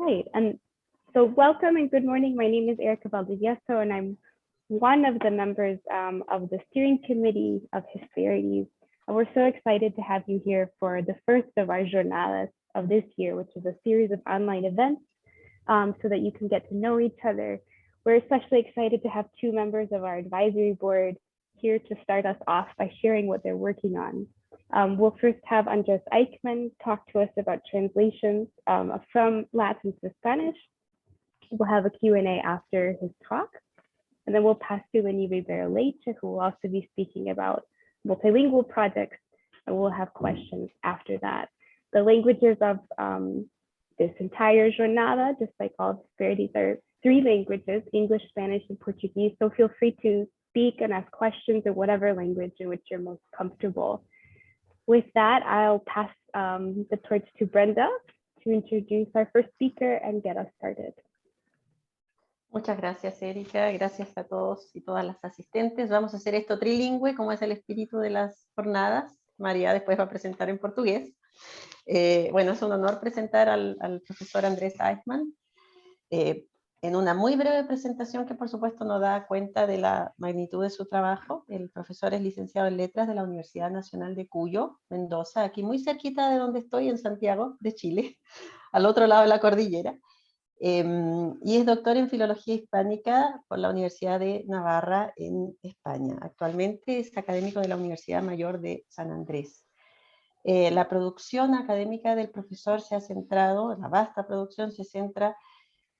Right, and so welcome and good morning. My name is Erica Valdivieso, and I'm one of the members of the steering committee of Hesperides. And we're so excited to have you here for the first of our jornadas of this year, which is a series of online events so that you can get to know each other. We're especially excited to have two members of our advisory board here to start us off by sharing what they're working on. We'll first have Andres Eichmann talk to us about translations from Latin to Spanish. We'll have a Q&A after his talk. And then we'll pass to Lenny Rivera Leite, who will also be speaking about multilingual projects, and we'll have questions after that. The languages of this entire jornada, just like all Hesperides, are three languages, English, Spanish, and Portuguese. So feel free to speak and ask questions in whatever language in which you're most comfortable. With that, I'll pass the torch to Brenda to introduce our first speaker and get us started. Muchas gracias, Erika. Gracias a todos y todas las asistentes. Vamos a hacer esto trilingüe, como es el espíritu de las jornadas. María después va a presentar en portugués. Bueno, es un honor presentar al profesor Andrés Eichmann en una muy breve presentación que por supuesto no da cuenta de la magnitud de su trabajo. El profesor es licenciado en Letras de la Universidad Nacional de Cuyo, Mendoza, aquí muy cerquita de donde estoy, en Santiago de Chile, al otro lado de la cordillera. Y es doctor en Filología Hispánica por la Universidad de Navarra en España. Actualmente es académico de la Universidad Mayor de San Andrés. La producción académica del profesor se ha centrado, la vasta producción se centra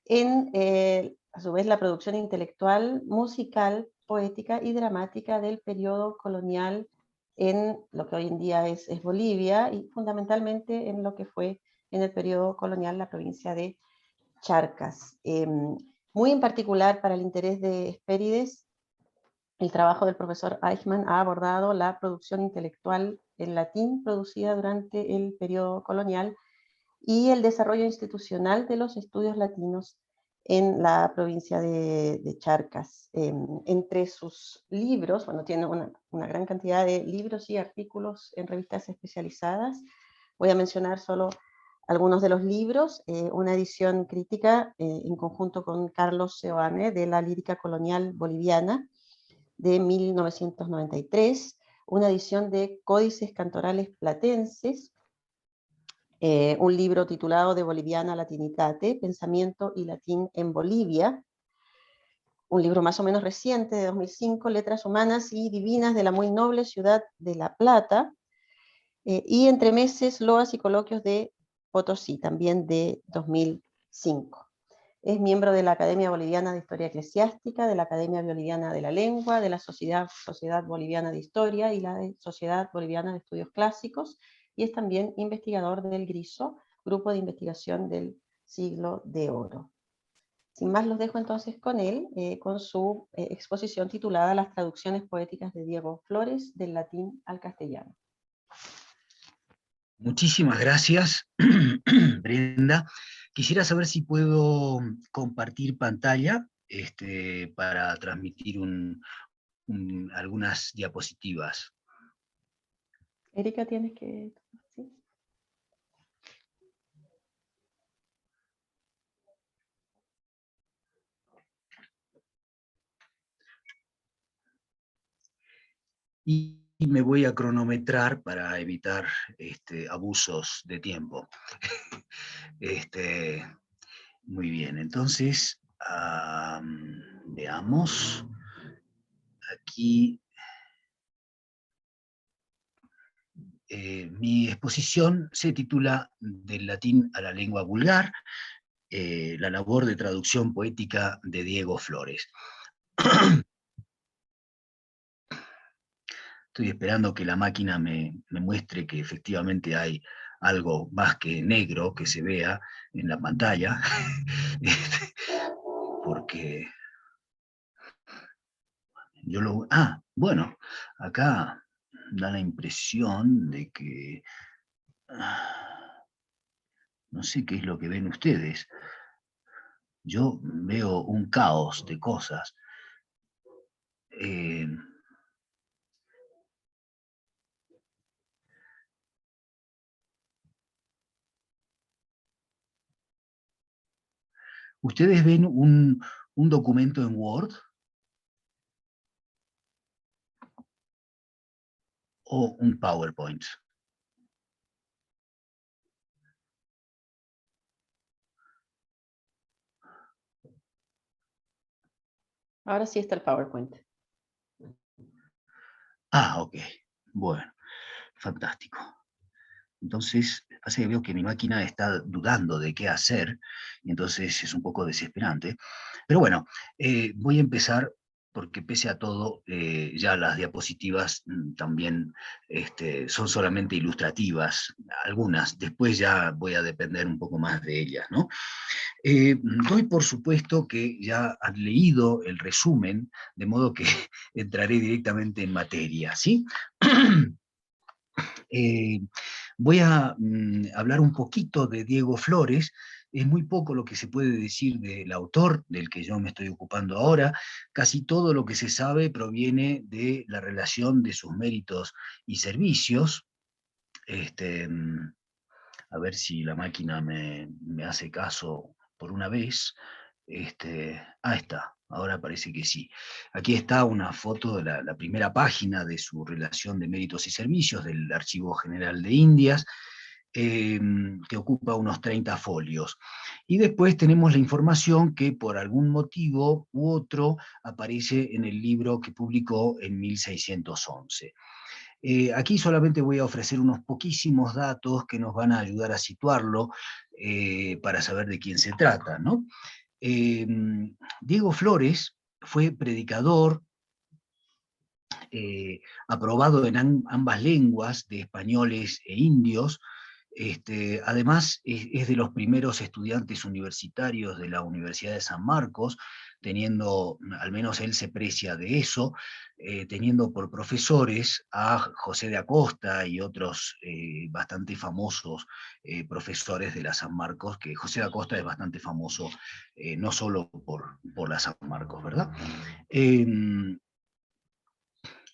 en, a su vez, la producción intelectual, musical, poética y dramática del periodo colonial en lo que hoy en día es Bolivia y fundamentalmente en lo que fue en el periodo colonial la provincia de Charcas. Muy en particular para el interés de Hesperides, el trabajo del profesor Eichmann ha abordado la producción intelectual en latín producida durante el periodo colonial y el desarrollo institucional de los estudios latinos en la provincia de Charcas. Entre sus libros, bueno, tiene una gran cantidad de libros y artículos en revistas especializadas. Voy a mencionar solo algunos de los libros, una edición crítica en conjunto con Carlos Seoane de la lírica colonial boliviana de 1993, una edición de Códices Cantorales Platenses, un libro titulado De Boliviana Latinitate, Pensamiento y Latín en Bolivia, un libro más o menos reciente de 2005, Letras Humanas y Divinas de la muy noble ciudad de La Plata, y Entremeses, Loas y Coloquios de Potosí, también de 2005. Es miembro de la Academia Boliviana de Historia Eclesiástica, de la Academia Boliviana de la Lengua, de la Sociedad Boliviana de Historia y la Sociedad Boliviana de Estudios Clásicos, y es también investigador del GRISO, Grupo de Investigación del Siglo de Oro. Sin más, los dejo entonces con él, con su exposición titulada Las traducciones poéticas de Diego Flores del latín al castellano. Muchísimas gracias, Brenda. Quisiera saber si puedo compartir pantalla para transmitir algunas diapositivas. Erika, tienes que... ¿sí? Y me voy a cronometrar para evitar abusos de tiempo. Muy bien, entonces, veamos. Aquí mi exposición se titula Del latín a la lengua vulgar, la labor de traducción poética de Diego Flores. Estoy esperando que la máquina me muestre que efectivamente hay algo más que negro que se vea en la pantalla, porque yo lo... bueno, acá da la impresión de que... no sé qué es lo que ven ustedes. Yo veo un caos de cosas. ¿Ustedes ven un documento en Word? ¿O un PowerPoint? Ahora sí está el PowerPoint. Ah, ok. Bueno, fantástico. Entonces, pasa que veo que mi máquina está dudando de qué hacer, y entonces es un poco desesperante. Pero bueno, voy a empezar porque pese a todo, ya las diapositivas también son solamente ilustrativas, algunas, después ya voy a depender un poco más de ellas, ¿no? Doy por supuesto que ya han leído el resumen, de modo que entraré directamente en materia, ¿sí? Eh, Voy a hablar un poquito de Diego Flores. Es muy poco lo que se puede decir del autor del que yo me estoy ocupando ahora. Casi todo lo que se sabe proviene de la relación de sus méritos y servicios. A ver si la máquina me hace caso por una vez. Ahí está, ahora parece que sí. Aquí está una foto de la primera página de su relación de méritos y servicios del Archivo General de Indias, que ocupa unos 30 folios. Y después tenemos la información que por algún motivo u otro aparece en el libro que publicó en 1611. Aquí solamente voy a ofrecer unos poquísimos datos que nos van a ayudar a situarlo para saber de quién se trata, ¿no? Eh, Diego Flores fue predicador, aprobado en ambas lenguas, de españoles e indios. Además, es de los primeros estudiantes universitarios de la Universidad de San Marcos, teniendo, al menos él se precia de eso, teniendo por profesores a José de Acosta y otros bastante famosos profesores de la San Marcos, que José de Acosta es bastante famoso no solo por la San Marcos, ¿verdad?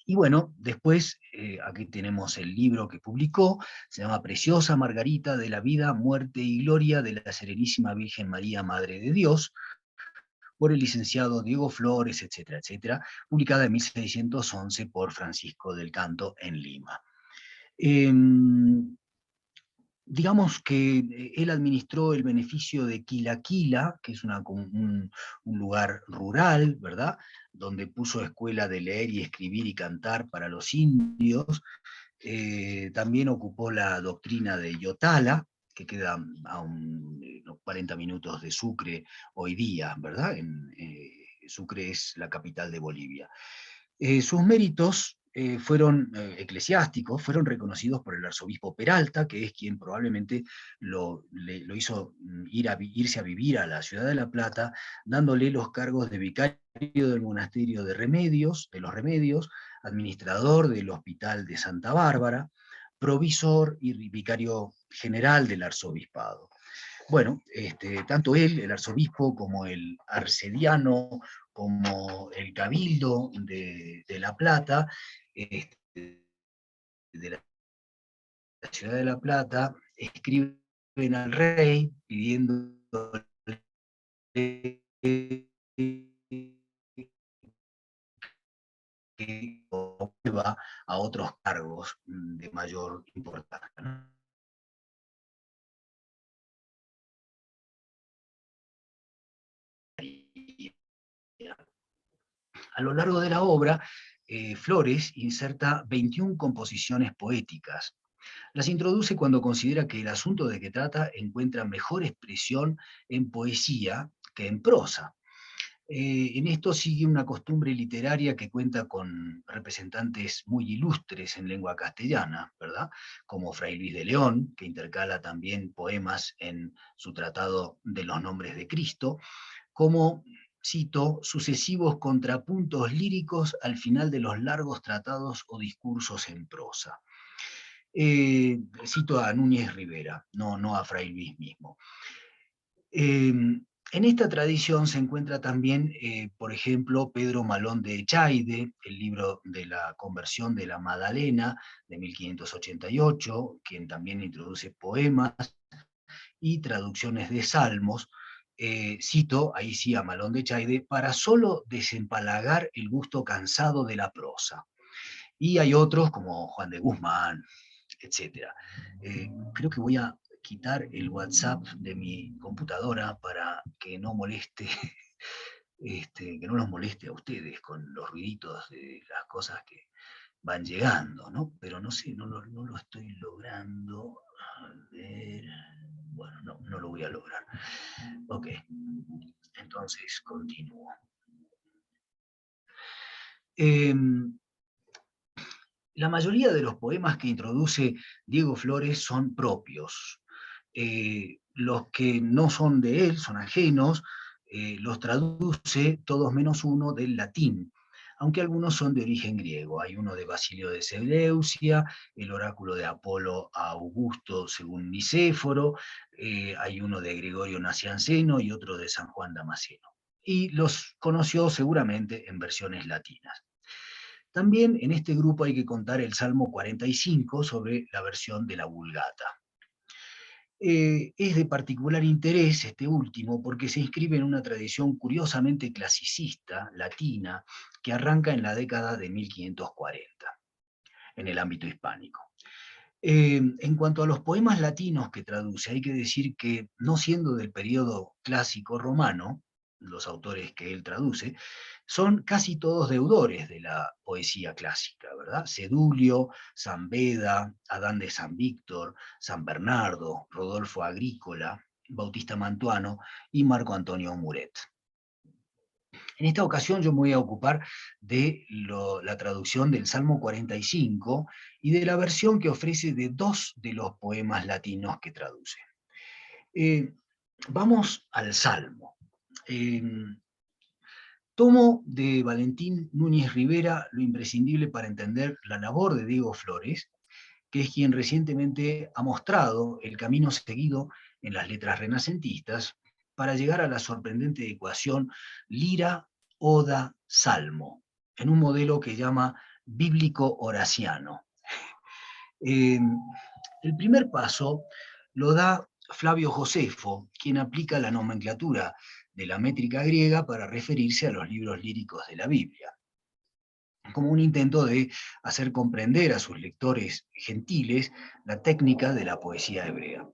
Y bueno, después aquí tenemos el libro que publicó, se llama Preciosa Margarita de la vida, muerte y gloria de la Serenísima Virgen María, Madre de Dios, por el licenciado Diego Flores, etcétera, etcétera, publicada en 1611 por Francisco del Canto en Lima. Digamos que él administró el beneficio de Quilaquila, que es un lugar rural, ¿verdad?, donde puso escuela de leer y escribir y cantar para los indios. También ocupó la doctrina de Yotala, que queda a unos 40 minutos de Sucre hoy día, ¿verdad? Sucre es la capital de Bolivia. Sus méritos fueron eclesiásticos, fueron reconocidos por el arzobispo Peralta, que es quien probablemente lo hizo irse a vivir a la ciudad de La Plata, dándole los cargos de vicario del monasterio de los Remedios, administrador del hospital de Santa Bárbara, provisor y vicario general del arzobispado. Bueno, tanto él, el arzobispo, como el arcediano, como el cabildo de La Plata, de la ciudad de La Plata, escriben al rey pidiendo que va a otros cargos de mayor importancia, ¿no? A lo largo de la obra, Flores inserta 21 composiciones poéticas. Las introduce cuando considera que el asunto de que trata encuentra mejor expresión en poesía que en prosa. En esto sigue una costumbre literaria que cuenta con representantes muy ilustres en lengua castellana, ¿verdad? Como Fray Luis de León, que intercala también poemas en su tratado de los nombres de Cristo, como, cito, sucesivos contrapuntos líricos al final de los largos tratados o discursos en prosa. Cito a Núñez Rivera, no a Fray Luis mismo. En esta tradición se encuentra también, por ejemplo, Pedro Malón de Echaide, el libro de la conversión de la Madalena de 1588, quien también introduce poemas y traducciones de salmos, cito, ahí sí a Malón de Chaide, para solo desempalagar el gusto cansado de la prosa. Y hay otros como Juan de Guzmán, etc. Creo que voy a quitar el WhatsApp de mi computadora para que no moleste, que no los moleste a ustedes con los ruiditos de las cosas que van llegando, ¿no? Pero no sé, no lo estoy logrando. A ver, bueno, no lo voy a lograr. Ok, entonces continúo. La mayoría de los poemas que introduce Diego Flores son propios. Los que no son de él, son ajenos, los traduce todos menos uno del latín, aunque algunos son de origen griego. Hay uno de Basilio de Seleucia, el oráculo de Apolo a Augusto según Nicéforo, hay uno de Gregorio Nacianceno y otro de San Juan Damasceno. Y los conoció seguramente en versiones latinas. También en este grupo hay que contar el Salmo 45 sobre la versión de la Vulgata. Es de particular interés este último porque se inscribe en una tradición curiosamente clasicista, latina, que arranca en la década de 1540, en el ámbito hispánico. En cuanto a los poemas latinos que traduce, hay que decir que, no siendo del periodo clásico romano, los autores que él traduce, son casi todos deudores de la poesía clásica, ¿verdad? Sedulio, San Beda, Adán de San Víctor, San Bernardo, Rodolfo Agrícola, Bautista Mantuano y Marco Antonio Muret. En esta ocasión yo me voy a ocupar de la traducción del Salmo 45 y de la versión que ofrece de dos de los poemas latinos que traduce. Vamos al Salmo. Tomo de Valentín Núñez Rivera lo imprescindible para entender la labor de Diego Flores, que es quien recientemente ha mostrado el camino seguido en las letras renacentistas para llegar a la sorprendente ecuación lira, oda, salmo, en un modelo que llama bíblico-horaciano. El primer paso lo da Flavio Josefo, quien aplica la nomenclatura de la métrica griega para referirse a los libros líricos de la Biblia, como un intento de hacer comprender a sus lectores gentiles la técnica de la poesía hebrea.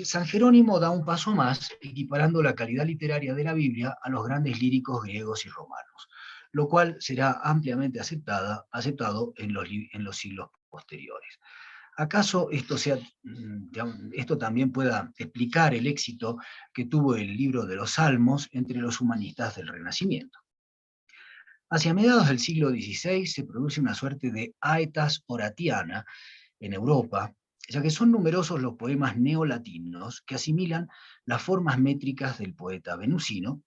San Jerónimo da un paso más, equiparando la calidad literaria de la Biblia a los grandes líricos griegos y romanos, lo cual será ampliamente aceptado en los siglos posteriores. ¿Acaso esto también pueda explicar el éxito que tuvo el libro de los Salmos entre los humanistas del Renacimiento? Hacia mediados del siglo XVI se produce una suerte de aetas oratiana en Europa, ya que son numerosos los poemas neolatinos que asimilan las formas métricas del poeta venusino,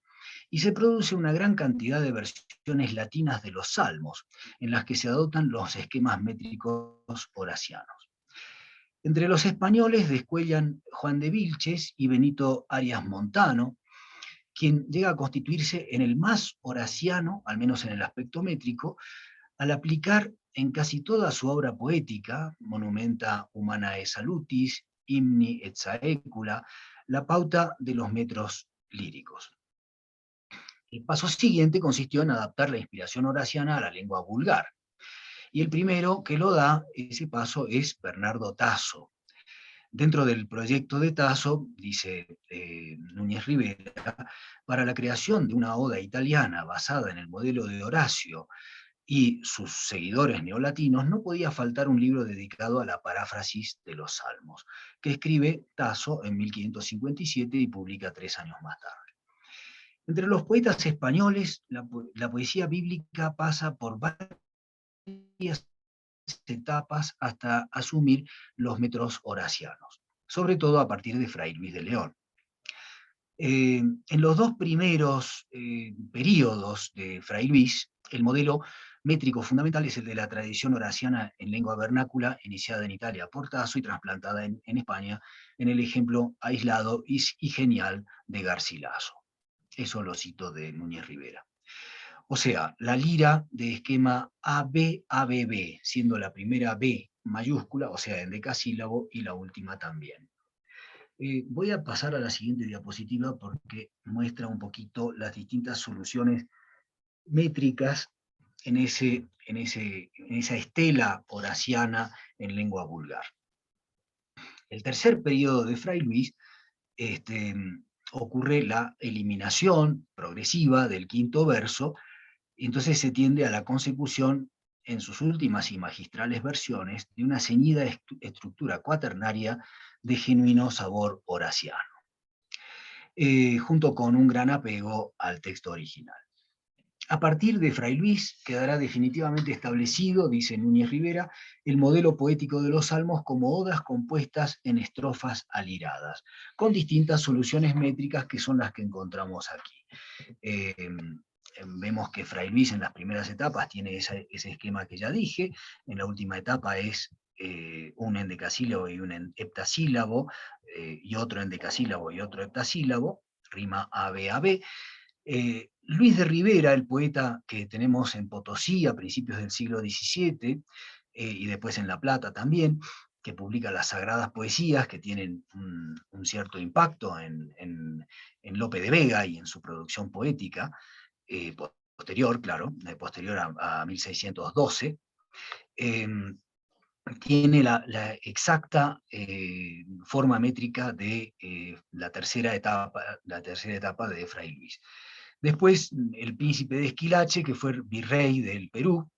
y se produce una gran cantidad de versiones latinas de los salmos, en las que se adoptan los esquemas métricos horacianos. Entre los españoles descuellan Juan de Vilches y Benito Arias Montano, quien llega a constituirse en el más horaciano, al menos en el aspecto métrico, al aplicar en casi toda su obra poética, Monumenta Humanae Salutis, Hymni et Saecula, la pauta de los metros líricos. El paso siguiente consistió en adaptar la inspiración horaciana a la lengua vulgar. Y el primero que lo da ese paso es Bernardo Tasso. Dentro del proyecto de Tasso, dice Núñez Rivera, para la creación de una oda italiana basada en el modelo de Horacio y sus seguidores neolatinos, no podía faltar un libro dedicado a la paráfrasis de los Salmos, que escribe Tasso en 1557 y publica 3 años más tarde. Entre los poetas españoles, la poesía bíblica pasa por varias etapas hasta asumir los metros horacianos, sobre todo a partir de Fray Luis de León. En los dos primeros periodos de Fray Luis, el modelo métrico fundamental es el de la tradición horaciana en lengua vernácula, iniciada en Italia por Tasso y trasplantada en España, en el ejemplo aislado y genial de Garcilaso. Eso lo cito de Núñez Rivera. O sea, la lira de esquema AB-ABB, siendo la primera B mayúscula, o sea, en decasílabo, y la última también. Voy a pasar a la siguiente diapositiva porque muestra un poquito las distintas soluciones métricas en esa estela horaciana en lengua vulgar. El tercer periodo de Fray Luis ocurre la eliminación progresiva del quinto verso, y entonces se tiende a la consecución, en sus últimas y magistrales versiones, de una ceñida estructura cuaternaria de genuino sabor horaciano, junto con un gran apego al texto original. A partir de Fray Luis quedará definitivamente establecido, dice Núñez Rivera, el modelo poético de los salmos como odas compuestas en estrofas aliradas, con distintas soluciones métricas que son las que encontramos aquí. Vemos que Fray Luis en las primeras etapas tiene ese esquema que ya dije, en la última etapa es un endecasílabo y un heptasílabo, y otro endecasílabo y otro heptasílabo, rima AB. Luis de Rivera, el poeta que tenemos en Potosí a principios del siglo XVII, y después en La Plata también, que publica las sagradas poesías que tienen un cierto impacto en Lope de Vega y en su producción poética, posterior, claro, posterior a 1612, tiene la exacta forma métrica de la tercera etapa de Fray Luis. Después, el príncipe de Esquilache, que fue virrey del Perú,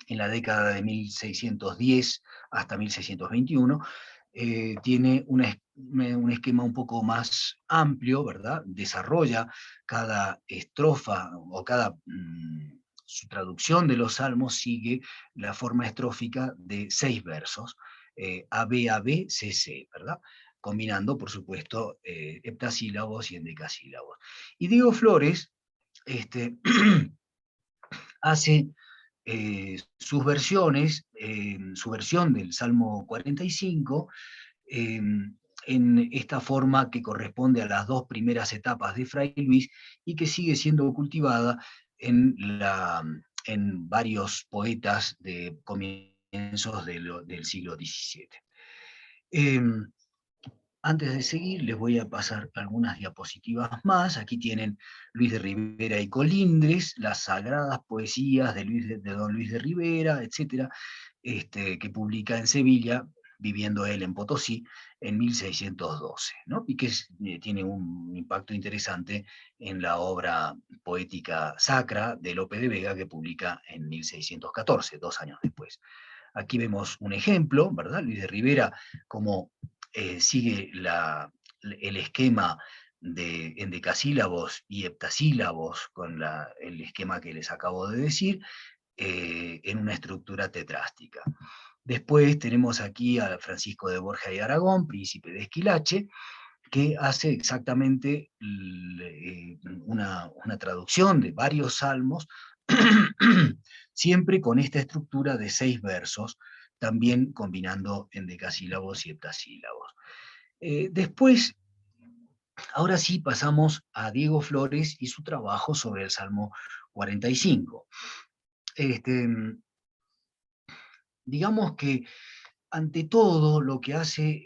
en la década de 1610 hasta 1621, tiene un esquema un poco más amplio, ¿verdad? Desarrolla cada estrofa o cada su traducción de los salmos sigue la forma estrófica de 6 versos, AB, CC, ¿verdad? Combinando, por supuesto, heptasílabos y endecasílabos. Y Diego Flores hace sus versiones, su versión del Salmo 45, en esta forma que corresponde a las 2 primeras etapas de Fray Luis y que sigue siendo cultivada en varios poetas de comienzos del siglo XVII. Antes de seguir, les voy a pasar algunas diapositivas más. Aquí tienen Luis de Rivera y Colindres, las sagradas poesías de don Luis de Rivera, etc., que publica en Sevilla, viviendo él en Potosí, en 1612, ¿no? Y que tiene un impacto interesante en la obra poética sacra de Lope de Vega, que publica en 1614, 2 años después. Aquí vemos un ejemplo, ¿verdad? Luis de Rivera, como sigue el esquema de endecasílabos y heptasílabos con el esquema que les acabo de decir, en una estructura tetrástica. Después tenemos aquí a Francisco de Borja y Aragón, príncipe de Esquilache, que hace exactamente una traducción de varios salmos, siempre con esta estructura de 6 versos, también combinando endecasílabos y heptasílabos. Después, ahora sí pasamos a Diego Flores y su trabajo sobre el Salmo 45. Digamos que ante todo lo que hace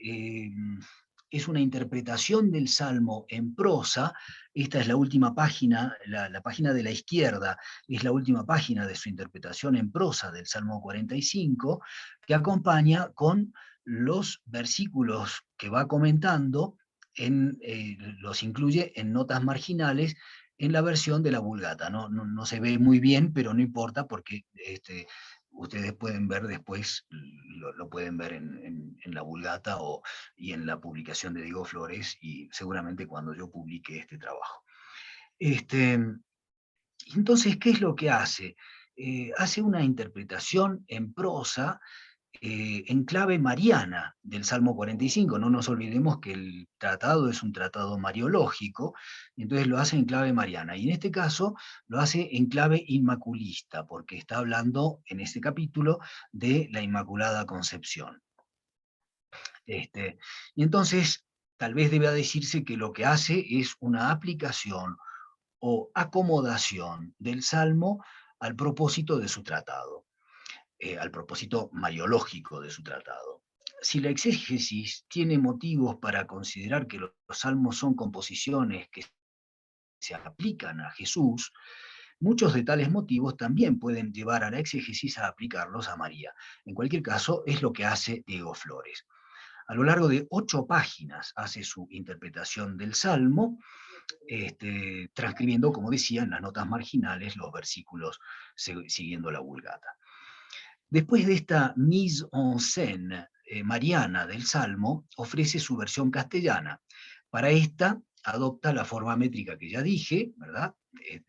es una interpretación del Salmo en prosa. Esta es la última página, la página de la izquierda, es la última página de su interpretación en prosa del Salmo 45, que acompaña con los versículos que va comentando, los incluye en notas marginales en la versión de la Vulgata. No se ve muy bien, pero no importa porque ustedes pueden ver después, lo pueden ver en la Vulgata y en la publicación de Diego Flores, y seguramente cuando yo publique este trabajo. Entonces, ¿qué es lo que hace? Hace una interpretación en prosa, en clave mariana del Salmo 45. No nos olvidemos que el tratado es un tratado mariológico, entonces lo hace en clave mariana, y en este caso lo hace en clave inmaculista, porque está hablando en este capítulo de la Inmaculada Concepción. Y entonces, tal vez deba decirse que lo que hace es una aplicación o acomodación del Salmo al propósito de su tratado. Al propósito mariológico de su tratado. si la exégesis tiene motivos para considerar que los salmos son composiciones que se aplican a Jesús, muchos de tales motivos también pueden llevar a la exégesis a aplicarlos a María. En cualquier caso, es lo que hace Diego Flores. A lo largo de 8 páginas hace su interpretación del Salmo, transcribiendo, como decía, en las notas marginales los versículos siguiendo la Vulgata. Después de esta mise en scène mariana del Salmo, ofrece su versión castellana. Para esta adopta la forma métrica que ya dije, ¿verdad?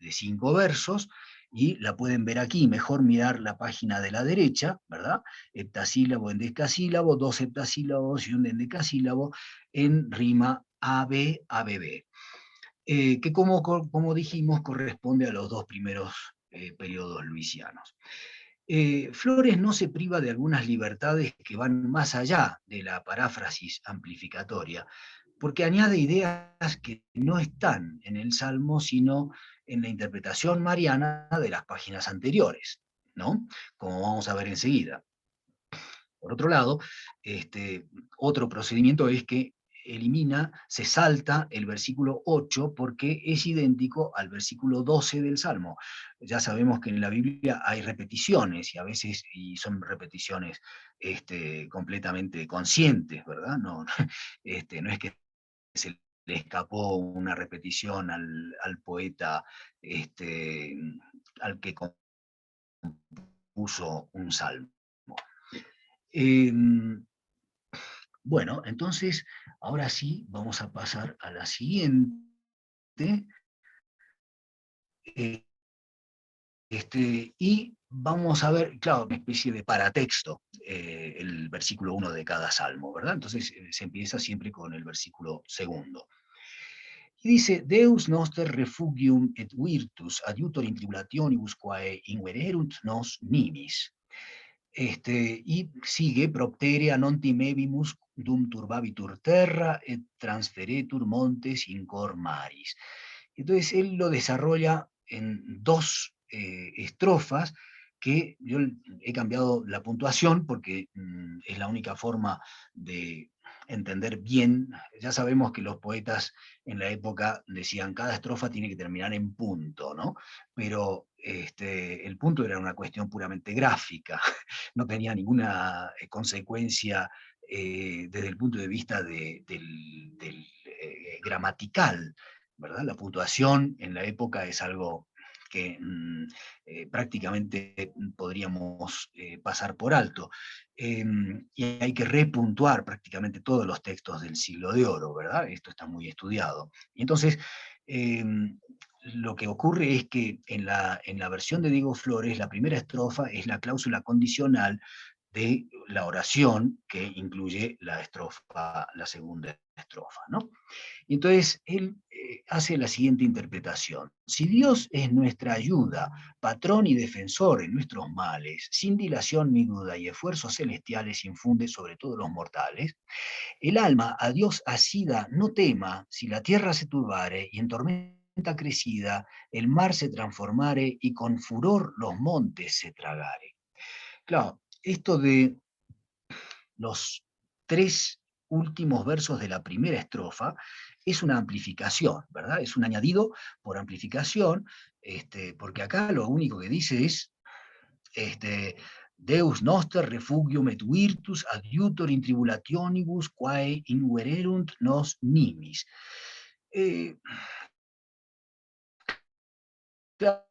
De 5 versos, y la pueden ver aquí, mejor mirar la página de la derecha, ¿verdad? Heptasílabo, endecasílabo, 2 heptasílabos y un endecasílabo en rima AB, ABB. Que como dijimos corresponde a los 2 primeros periodos luisianos. Flores no se priva de algunas libertades que van más allá de la paráfrasis amplificatoria, porque añade ideas que no están en el Salmo, sino en la interpretación mariana de las páginas anteriores, ¿no? Como vamos a ver enseguida. Por otro lado, otro procedimiento es que se salta el versículo 8 porque es idéntico al versículo 12 del Salmo. Ya sabemos que en la Biblia hay repeticiones y son repeticiones completamente conscientes, ¿verdad? No, no es que se le escapó una repetición al poeta al que compuso un salmo. Bueno, entonces, ahora sí, vamos a pasar a la siguiente. eh, y vamos a ver, claro, una especie de paratexto, el versículo 1 de cada salmo, ¿verdad? Entonces se empieza siempre con el versículo segundo. Y dice, Deus noster refugium et virtus, adiutor in tribulationibus quae invererunt nos nimis. Y sigue, propterea non timebimus dum turbabitur terra et transferetur montes in cor maris. Entonces él lo desarrolla en 2 estrofas que yo he cambiado la puntuación porque es la única forma de entender bien. Ya sabemos que los poetas en la época decían cada estrofa tiene que terminar en punto, ¿no? Pero el punto era una cuestión puramente gráfica, no tenía ninguna consecuencia desde el punto de vista del gramatical, ¿verdad? La puntuación en la época es algo que prácticamente podríamos pasar por alto. Y hay que repuntuar prácticamente todos los textos del Siglo de Oro, ¿verdad? Esto está muy estudiado. Y entonces, lo que ocurre es que en la versión de Diego Flores, la primera estrofa es la cláusula condicional de la oración que incluye la segunda estrofa, ¿no? Y entonces él hace la siguiente interpretación. Si Dios es nuestra ayuda, patrón y defensor en nuestros males, sin dilación ni duda y esfuerzos celestiales infunde sobre todos los mortales, el alma a Dios asida no tema si la tierra se turbare y en tormenta crecida el mar se transformare y con furor los montes se tragare. Claro, esto de los 3 últimos versos de la primera estrofa es una amplificación, ¿verdad? Es un añadido por amplificación, porque acá lo único que dice es Deus noster refugium et virtus adiutor in tribulationibus quae invererunt nos nimis. Eh, claro,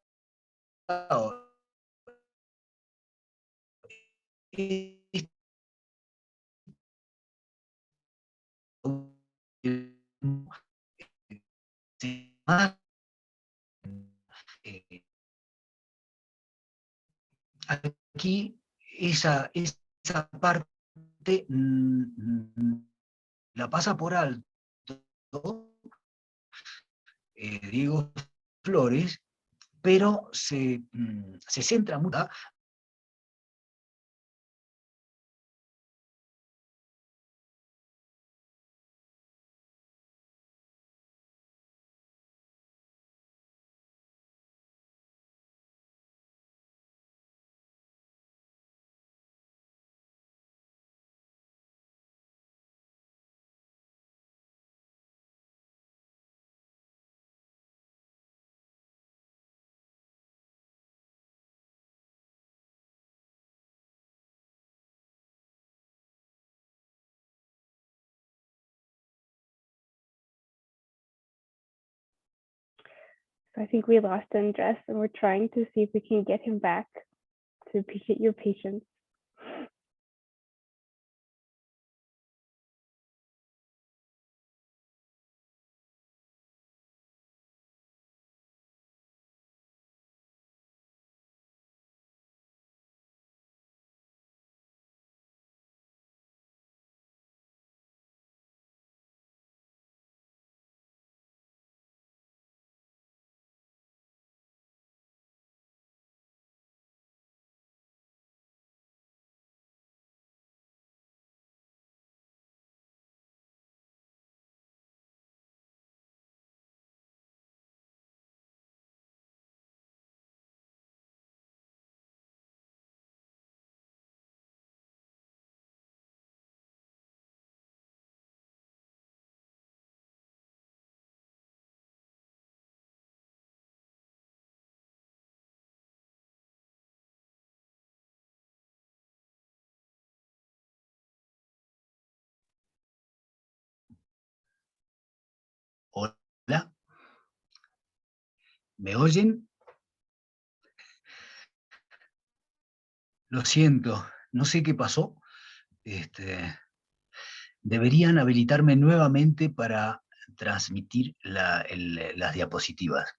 aquí esa parte la pasa por alto Diego Flores, pero se centra mucho So I think we lost Andres, and we're trying to see if we can get him back. So appreciate your patience. Hola, ¿me oyen? Lo siento, no sé qué pasó. Deberían habilitarme nuevamente para transmitir las diapositivas.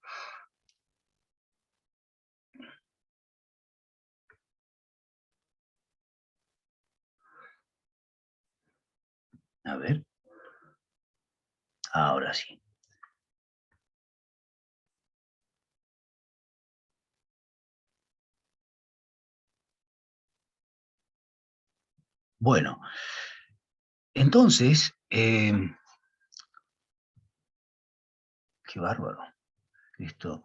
A ver. Ahora sí. Bueno, entonces, qué bárbaro. Esto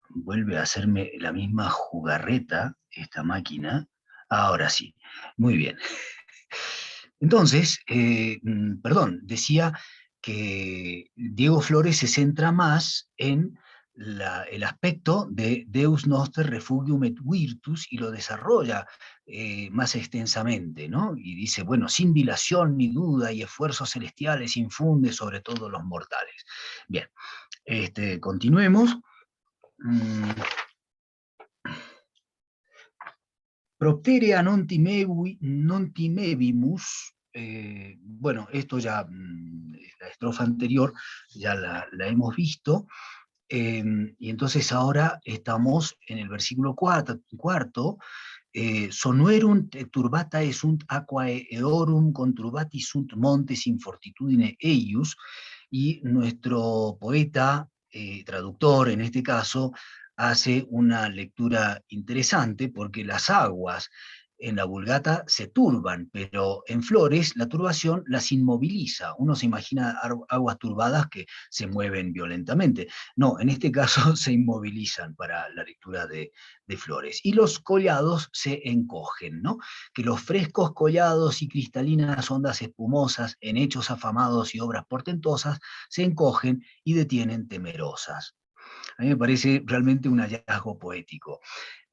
vuelve a hacerme la misma jugarreta, esta máquina. Ahora sí, muy bien. Entonces, perdón, decía que Diego Flores se centra más en el aspecto de Deus Noster Refugium et Virtus y lo desarrolla más extensamente, ¿no? Y dice, bueno, sin dilación ni duda y esfuerzos celestiales infunde sobre todos los mortales. Bien, continuemos. Propterea non timebimus, bueno, esto ya, la estrofa anterior ya la hemos visto, y entonces ahora estamos en el versículo cuarto, sonuerunt turbata sunt aquae eorum conturbati sunt montes in fortitudine eius, y nuestro poeta, traductor en este caso, hace una lectura interesante porque las aguas en la Vulgata se turban, pero en Flores la turbación las inmoviliza. Uno se imagina aguas turbadas que se mueven violentamente. No, en este caso se inmovilizan para la lectura de Flores. Y los collados se encogen, ¿no? Que los frescos collados y cristalinas ondas espumosas en hechos afamados y obras portentosas se encogen y detienen temerosas. A mí me parece realmente un hallazgo poético.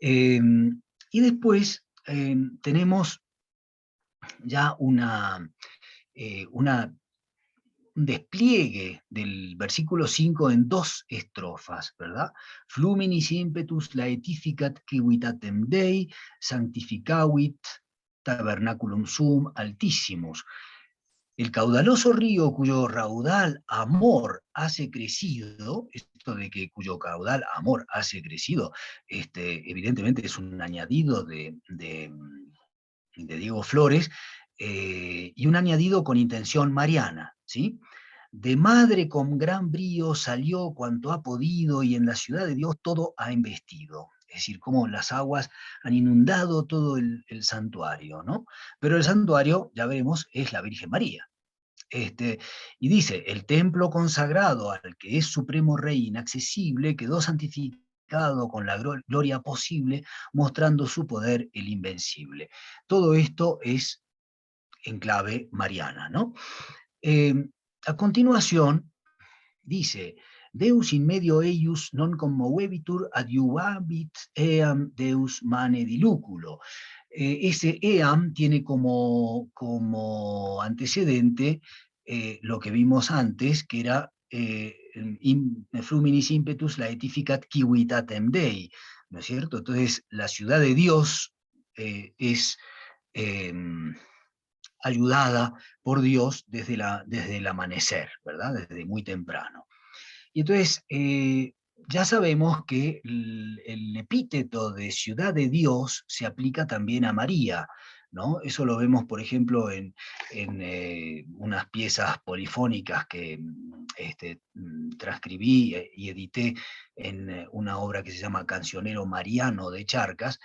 Y después tenemos ya un despliegue del versículo 5 en dos estrofas, ¿verdad? Fluminis impetus laetificat civitatem Dei, sanctificavit tabernaculum sum altissimus. El caudaloso río cuyo raudal amor hace crecido, esto de que cuyo caudal amor hace crecido, evidentemente es un añadido de Diego Flores, y un añadido con intención mariana, ¿sí? De madre con gran brío salió cuanto ha podido y en la ciudad de Dios todo ha embestido. Es decir, cómo las aguas han inundado todo el santuario, ¿no? Pero el santuario, ya veremos, es la Virgen María. Y dice, el templo consagrado al que es supremo rey inaccesible quedó santificado con la gloria posible, mostrando su poder el invencible. Todo esto es en clave mariana, ¿no? A continuación, dice, Deus in medio eius non commovebitur adiuvabit eam Deus mane diluculo. Ese eam tiene como antecedente lo que vimos antes, que era fruminis impetus laetificat civitatem Dei, ¿no es cierto? Entonces, la ciudad de Dios es ayudada por Dios desde el amanecer, ¿verdad? Desde muy temprano. Y entonces, ya sabemos que el epíteto de ciudad de Dios se aplica también a María, ¿no? Eso lo vemos, por ejemplo, en unas piezas polifónicas que transcribí y edité en una obra que se llama Cancionero Mariano de Charcas.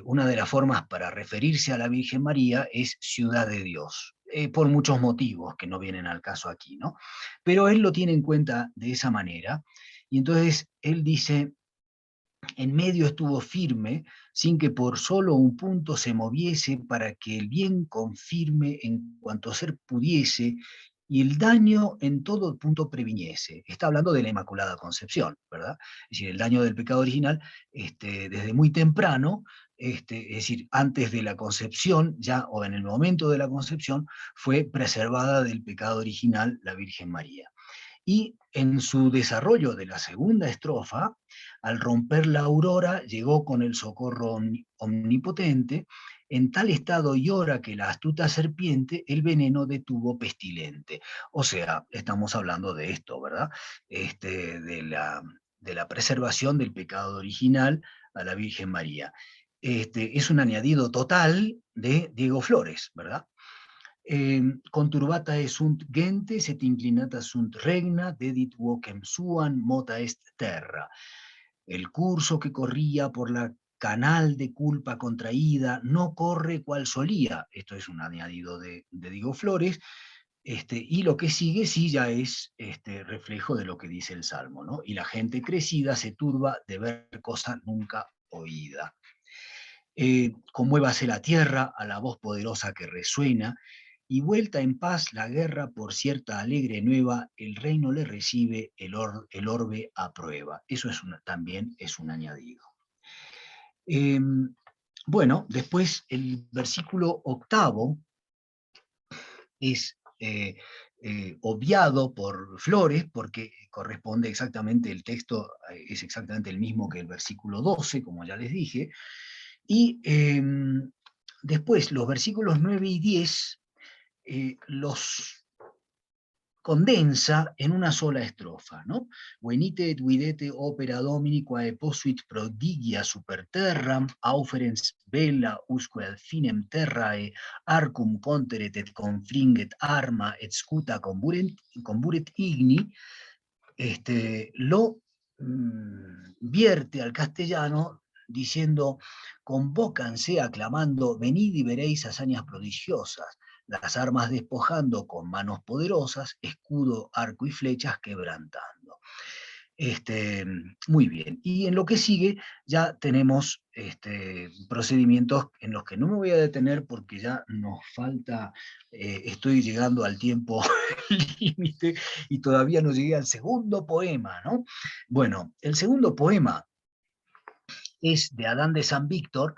Una de las formas para referirse a la Virgen María es ciudad de Dios, por muchos motivos que no vienen al caso aquí, ¿no? Pero él lo tiene en cuenta de esa manera, y entonces él dice: en medio estuvo firme, sin que por solo un punto se moviese, para que el bien confirme en cuanto ser pudiese, y el daño en todo punto previniese. Está hablando de la Inmaculada Concepción, ¿verdad? Es decir, el daño del pecado original, desde muy temprano, es decir, antes de la concepción, ya, o en el momento de la concepción, fue preservada del pecado original la Virgen María. Y en su desarrollo de la segunda estrofa, al romper la aurora, llegó con el socorro omnipotente, en tal estado llora que la astuta serpiente el veneno detuvo pestilente. O sea, estamos hablando de esto, ¿verdad? De la preservación del pecado original a la Virgen María. Es un añadido total de Diego Flores, ¿verdad? Conturbata sunt gentes et inclinata sunt regna, dedit vocem suam mota est terra. El curso que corría por la canal de culpa contraída no corre cual solía. Esto es un añadido de Diego Flores. Y lo que sigue sí ya es reflejo de lo que dice el Salmo, ¿no? Y la gente crecida se turba de ver cosa nunca oída. Conmuévase la tierra a la voz poderosa que resuena, y vuelta en paz la guerra por cierta alegre nueva, el reino le recibe, el orbe aprueba. Eso también es un añadido. Bueno, después el versículo 8 es obviado por Flores, porque corresponde exactamente, el texto es exactamente el mismo que el versículo 12, como ya les dije. Y después los versículos 9 y 10 los condensa en una sola estrofa, ¿no? Venite et videte opera Domini quae posuit prodigia super terram, auferens bella usque ad finem terrae, arcum conteret et confringet arma et scuta comburet igni. Lo vierte al castellano diciendo: convócanse aclamando, venid y veréis hazañas prodigiosas, las armas despojando con manos poderosas, escudo, arco y flechas quebrantando. Muy bien, y en lo que sigue ya tenemos procedimientos en los que no me voy a detener porque ya nos falta, estoy llegando al tiempo límite y todavía no llegué al segundo poema, ¿no? Bueno, el segundo poema es de Adán de San Víctor,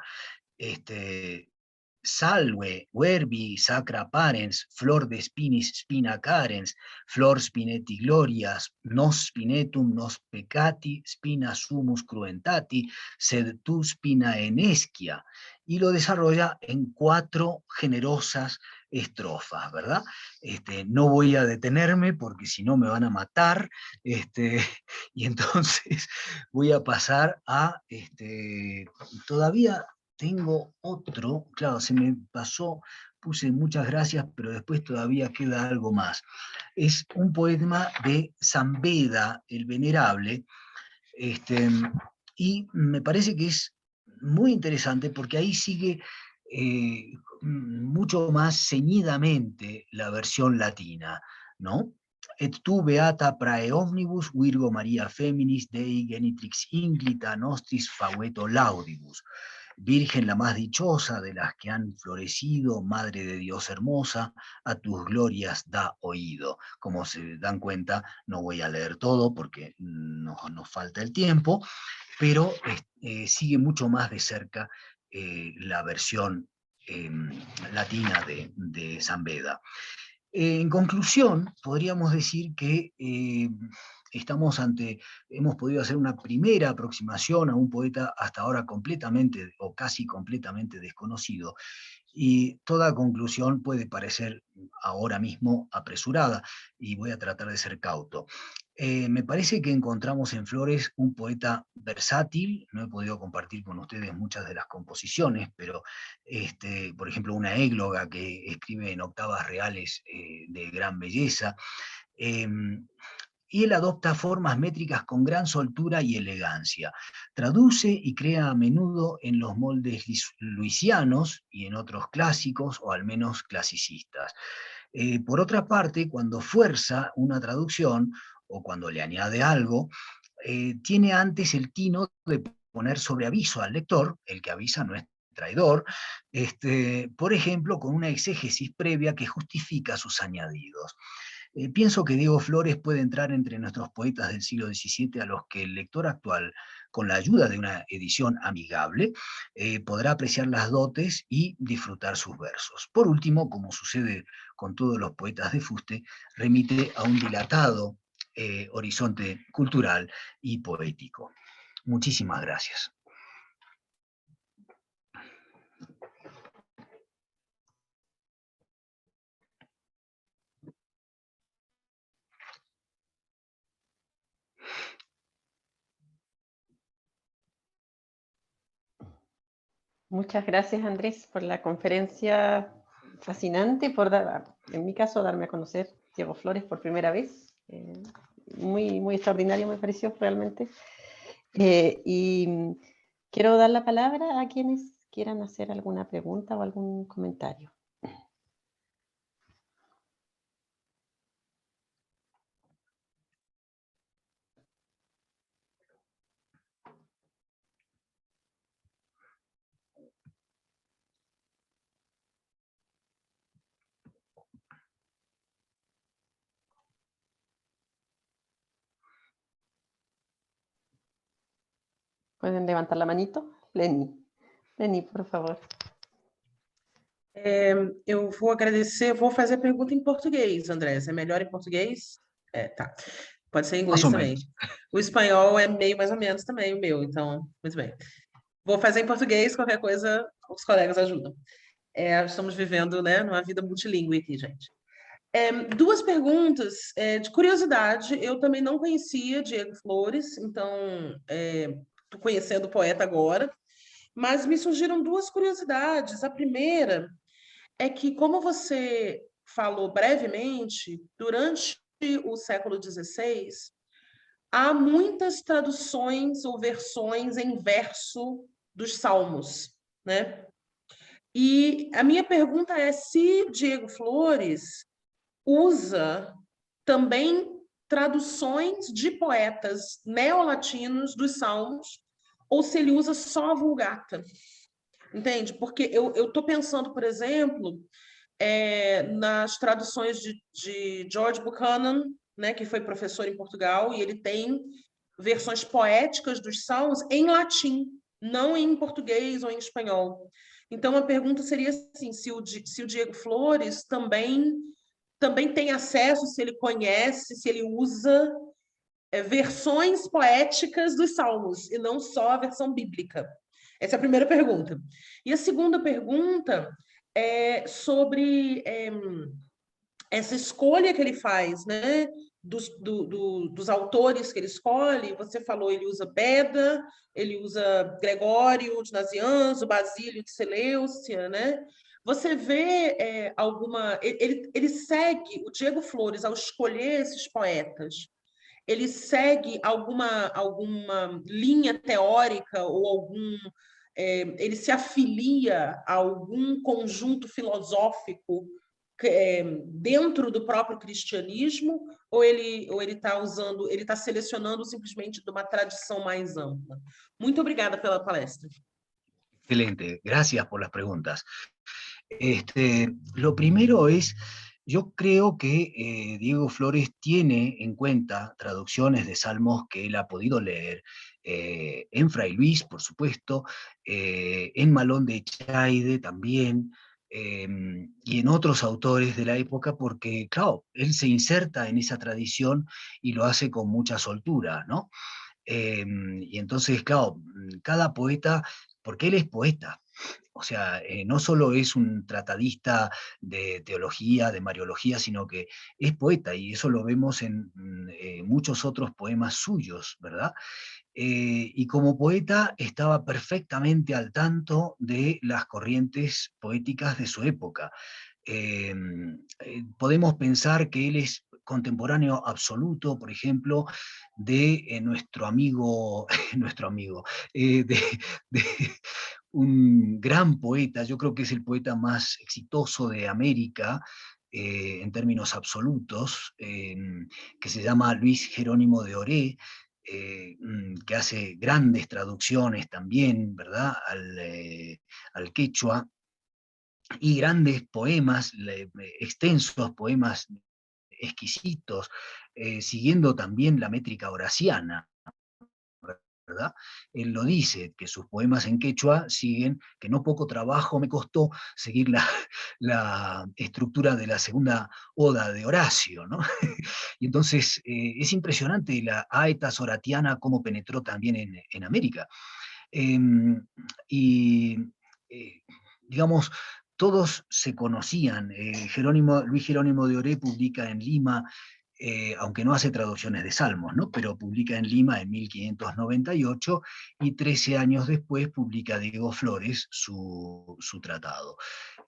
salve, verbi sacra parens, flor de spinis spina carens, flor spinetti glorias, nos spinetum nos peccati, spina sumus cruentati, sed tu spina enesquia. Y lo desarrolla en 4 generosas estrofas, ¿verdad? No voy a detenerme porque si no me van a matar, y entonces voy a pasar a, todavía tengo otro, claro, se me pasó, puse muchas gracias, pero después todavía queda algo más. Es un poema de San Beda, el Venerable, y me parece que es muy interesante porque ahí sigue mucho más ceñidamente la versión latina, ¿no? Et tu beata prae omnibus, Virgo Maria feminis, Dei genitrix inclita nostris faveto laudibus. Virgen la más dichosa de las que han florecido, Madre de Dios hermosa, a tus glorias da oído. Como se dan cuenta, no voy a leer todo porque nos falta el tiempo, pero sigue mucho más de cerca la versión latina de San Beda. En conclusión, podríamos decir que hemos podido hacer una primera aproximación a un poeta hasta ahora completamente o casi completamente desconocido, y toda conclusión puede parecer ahora mismo apresurada, y voy a tratar de ser cauto. Me parece que encontramos en Flores un poeta versátil. No he podido compartir con ustedes muchas de las composiciones, pero por ejemplo una égloga que escribe en octavas reales de gran belleza, eh, y él adopta formas métricas con gran soltura y elegancia. Traduce y crea a menudo en los moldes luisianos y en otros clásicos, o al menos clasicistas. Por otra parte, cuando fuerza una traducción o cuando le añade algo, tiene antes el tino de poner sobre aviso al lector. El que avisa no es traidor, por ejemplo, con una exégesis previa que justifica sus añadidos. Pienso que Diego Flores puede entrar entre nuestros poetas del siglo XVII a los que el lector actual, con la ayuda de una edición amigable, podrá apreciar las dotes y disfrutar sus versos. Por último, como sucede con todos los poetas de fuste, remite a un dilatado horizonte cultural y poético. Muchísimas gracias. Muchas gracias, Andrés, por la conferencia fascinante, por en mi caso, darme a conocer Diego Flores por primera vez. Muy, muy extraordinario me pareció realmente. Y quiero dar la palabra a quienes quieran hacer alguna pregunta o algún comentario. ¿Pueden levantar la manito? Leni. Leni, por favor. Eu vou agradecer, vou fazer a pergunta em português, André. É melhor em português? Tá. Pode ser em inglês também. O espanhol é meio mais ou menos também o meu, então, muito bem. Vou fazer em português, qualquer coisa, os colegas ajudam. Estamos vivendo, né, numa vida multilingüe aqui, gente. Duas perguntas de curiosidade. Eu também não conhecia Diego Flores, então estou conhecendo o poeta agora, mas me surgiram duas curiosidades. A primeira é que, como você falou brevemente, durante o século XVI, há muitas traduções ou versões em verso dos salmos, né? E a minha pergunta é se Diego Flores usa também traduções de poetas neolatinos dos salmos, ou se ele usa só a Vulgata. Entende? Porque eu estou pensando, por exemplo, nas traduções de George Buchanan, né, que foi professor em Portugal, e ele tem versões poéticas dos salmos em latim, não em português ou em espanhol. Então, a pergunta seria assim, se o Diego Flores também tem acesso, se ele conhece, se ele usa versões poéticas dos salmos, e não só a versão bíblica. Essa é a primeira pergunta. E a segunda pergunta é sobre essa escolha que ele faz, né? Dos autores que ele escolhe. Você falou, ele usa Beda, ele usa Gregório de Nazianzo, Basílio de Seleucia, né? Você vê alguma... Ele segue, o Diego Flores, ao escolher esses poetas, ele segue alguma linha teórica ou ele se afilia a algum conjunto filosófico dentro do próprio cristianismo, ou ele está selecionando simplesmente de uma tradição mais ampla? Muito obrigada pela palestra. Excelente, gracias por las preguntas. Lo primero es, yo creo que Diego Flores tiene en cuenta traducciones de salmos que él ha podido leer en Fray Luis, por supuesto, en Malón de Echaide también, y en otros autores de la época, porque, claro, él se inserta en esa tradición y lo hace con mucha soltura, ¿no? Y entonces, claro, cada poeta, porque él es poeta, o sea, no solo es un tratadista de teología, de mariología, sino que es poeta, y eso lo vemos en muchos otros poemas suyos, ¿verdad? Y como poeta estaba perfectamente al tanto de las corrientes poéticas de su época. Podemos pensar que él es contemporáneo absoluto, por ejemplo, de nuestro amigo, nuestro amigo, de un gran poeta, yo creo que es el poeta más exitoso de América, en términos absolutos, que se llama Luis Jerónimo de Oré, que hace grandes traducciones también, ¿verdad?, al quechua, y grandes poemas, extensos poemas exquisitos, siguiendo también la métrica horaciana, ¿verdad? Él lo dice, que sus poemas en quechua siguen, que no poco trabajo me costó seguir la estructura de la segunda oda de Horacio, ¿no? Y entonces es impresionante la aetas horatiana cómo penetró también en América. Y digamos, todos se conocían. Luis Jerónimo de Oré publica en Lima, aunque no hace traducciones de salmos, ¿no?, pero publica en Lima en 1598, y 13 años después publica Diego Flores su tratado.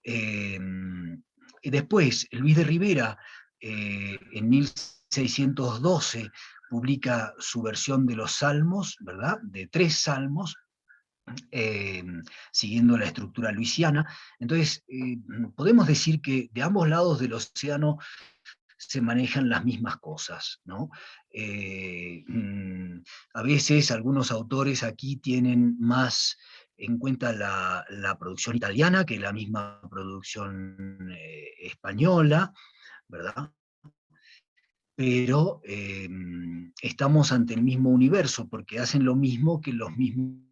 Y después, Luis de Rivera, en 1612, publica su versión de los salmos, ¿verdad?, de 3 salmos, eh, siguiendo la estructura luisiana. Entonces, podemos decir que de ambos lados del océano se manejan las mismas cosas, ¿no? A veces algunos autores aquí tienen más en cuenta la producción italiana que la misma producción española, ¿verdad? Pero estamos ante el mismo universo, porque hacen lo mismo que los mismos.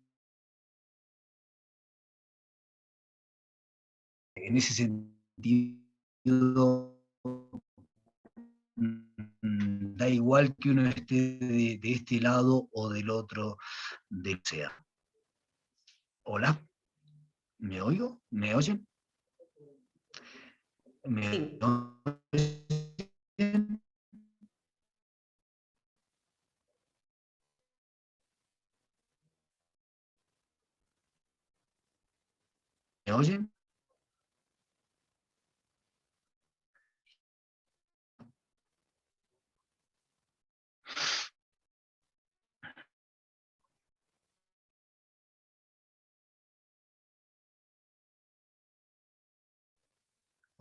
En ese sentido, da igual que uno esté de este lado o del otro del océano. ¿Hola? ¿Me oigo? ¿Me oyen? ¿Me Sim. oyen? ¿Me oyen?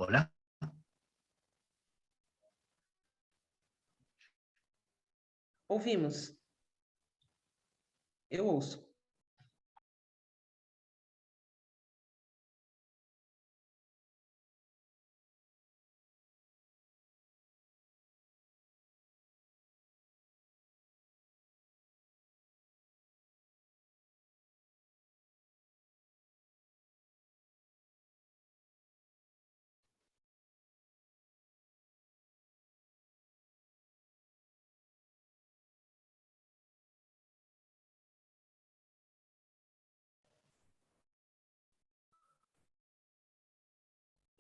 ¿Hola? Ouvimos. Eu ouço.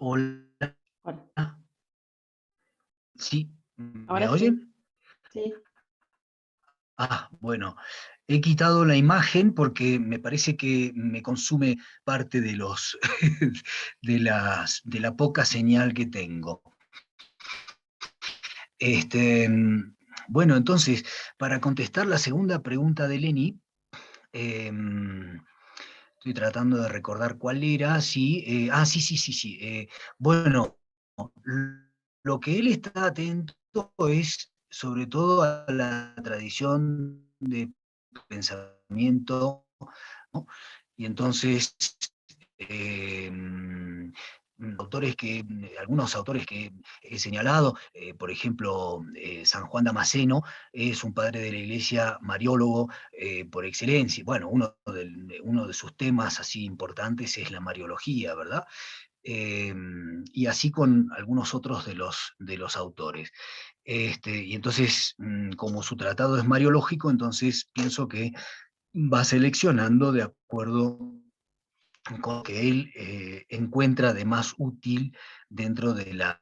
¿Hola? Hola. ¿Sí? ¿Me Ahora sí, oyen? sí. Ah, bueno, he quitado la imagen porque me parece que me consume parte de de la poca señal que tengo. Bueno, entonces, para contestar la segunda pregunta de Lenny, estoy tratando de recordar cuál era. Sí, sí. Bueno, lo que él está atento es sobre todo a la tradición de pensamiento, ¿no? Y entonces, eh, algunos autores que he señalado, por ejemplo, San Juan Damasceno es un padre de la iglesia mariólogo por excelencia. Bueno, uno de sus temas así importantes es la mariología, ¿verdad? y así con algunos otros de los autores. Y entonces, como su tratado es mariológico, entonces pienso que va seleccionando de acuerdo con lo que él encuentra de más útil dentro de la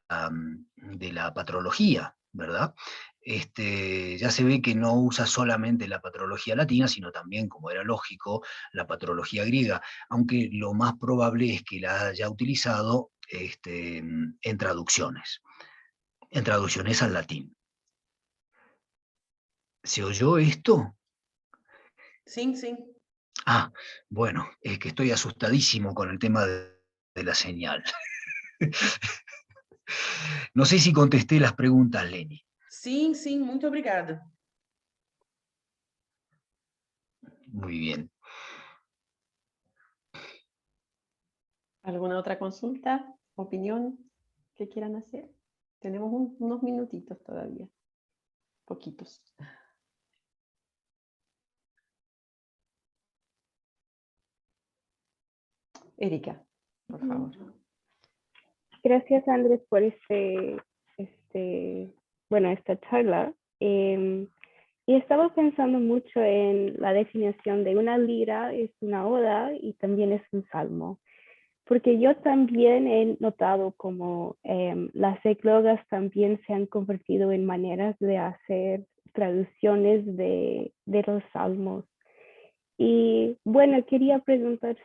patrología, ¿verdad? Ya se ve que no usa solamente la patrología latina, sino también, como era lógico, la patrología griega, aunque lo más probable es que la haya utilizado en traducciones al latín. ¿Se oyó esto? Sim, sim. Ah, bueno, es que estoy asustadísimo con el tema de la señal. No sé si contesté las preguntas, Leni. Sim, sim, muito obrigada. Muy bien. ¿Alguna otra consulta, opinión que quieran hacer? Tenemos unos minutitos todavía, poquitos. Erika, por favor. Gracias, Andrés, por esta charla. Y estaba pensando mucho en la definición de una lira, es una oda y también es un salmo. Porque yo también he notado como las eclogas también se han convertido en maneras de hacer traducciones de los salmos. Y bueno, quería preguntar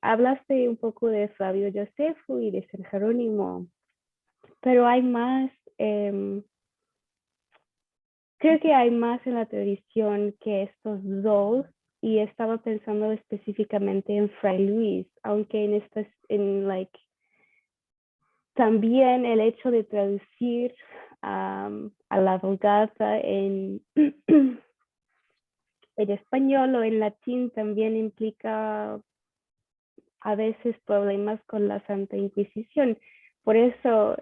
hablaste un poco de Flavio Josefo y de San Jerónimo, pero hay más, creo que hay más en la tradición que estos dos, y estaba pensando específicamente en Fray Luis, aunque también el hecho de traducir a la Vulgata en español o en latín también implica a veces problemas con la Santa Inquisición. Por eso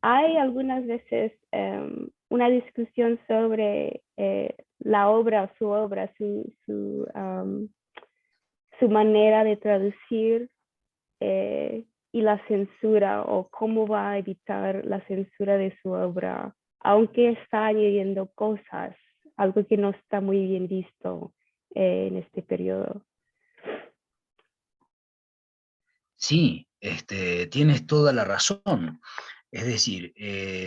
hay algunas veces una discusión sobre la obra, su manera de traducir y la censura, o cómo va a evitar la censura de su obra, aunque está añadiendo cosas, algo que no está muy bien visto en este periodo. Sí, tienes toda la razón. Es decir,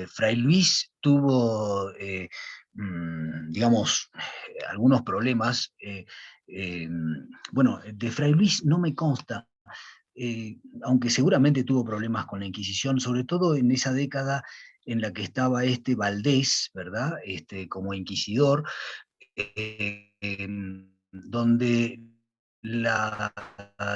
Fray Luis tuvo, digamos, algunos problemas. Bueno, de Fray Luis no me consta, aunque seguramente tuvo problemas con la Inquisición, sobre todo en esa década en la que estaba Valdés, ¿verdad? Como inquisidor, donde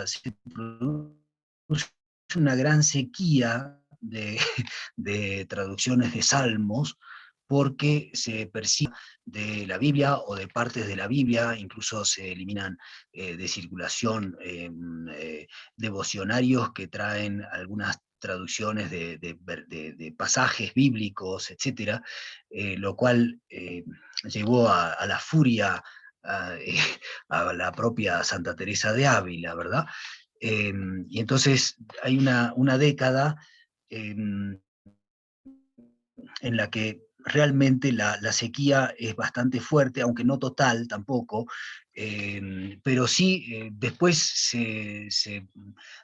se produce una gran sequía de traducciones de salmos, porque se persigue de la Biblia o de partes de la Biblia, incluso se eliminan de circulación devocionarios que traen algunas traducciones de pasajes bíblicos, etcétera, lo cual llevó a la furia a, a la propia Santa Teresa de Ávila, ¿verdad? Y entonces hay una década en la que realmente la sequía es bastante fuerte, aunque no total tampoco, pero sí después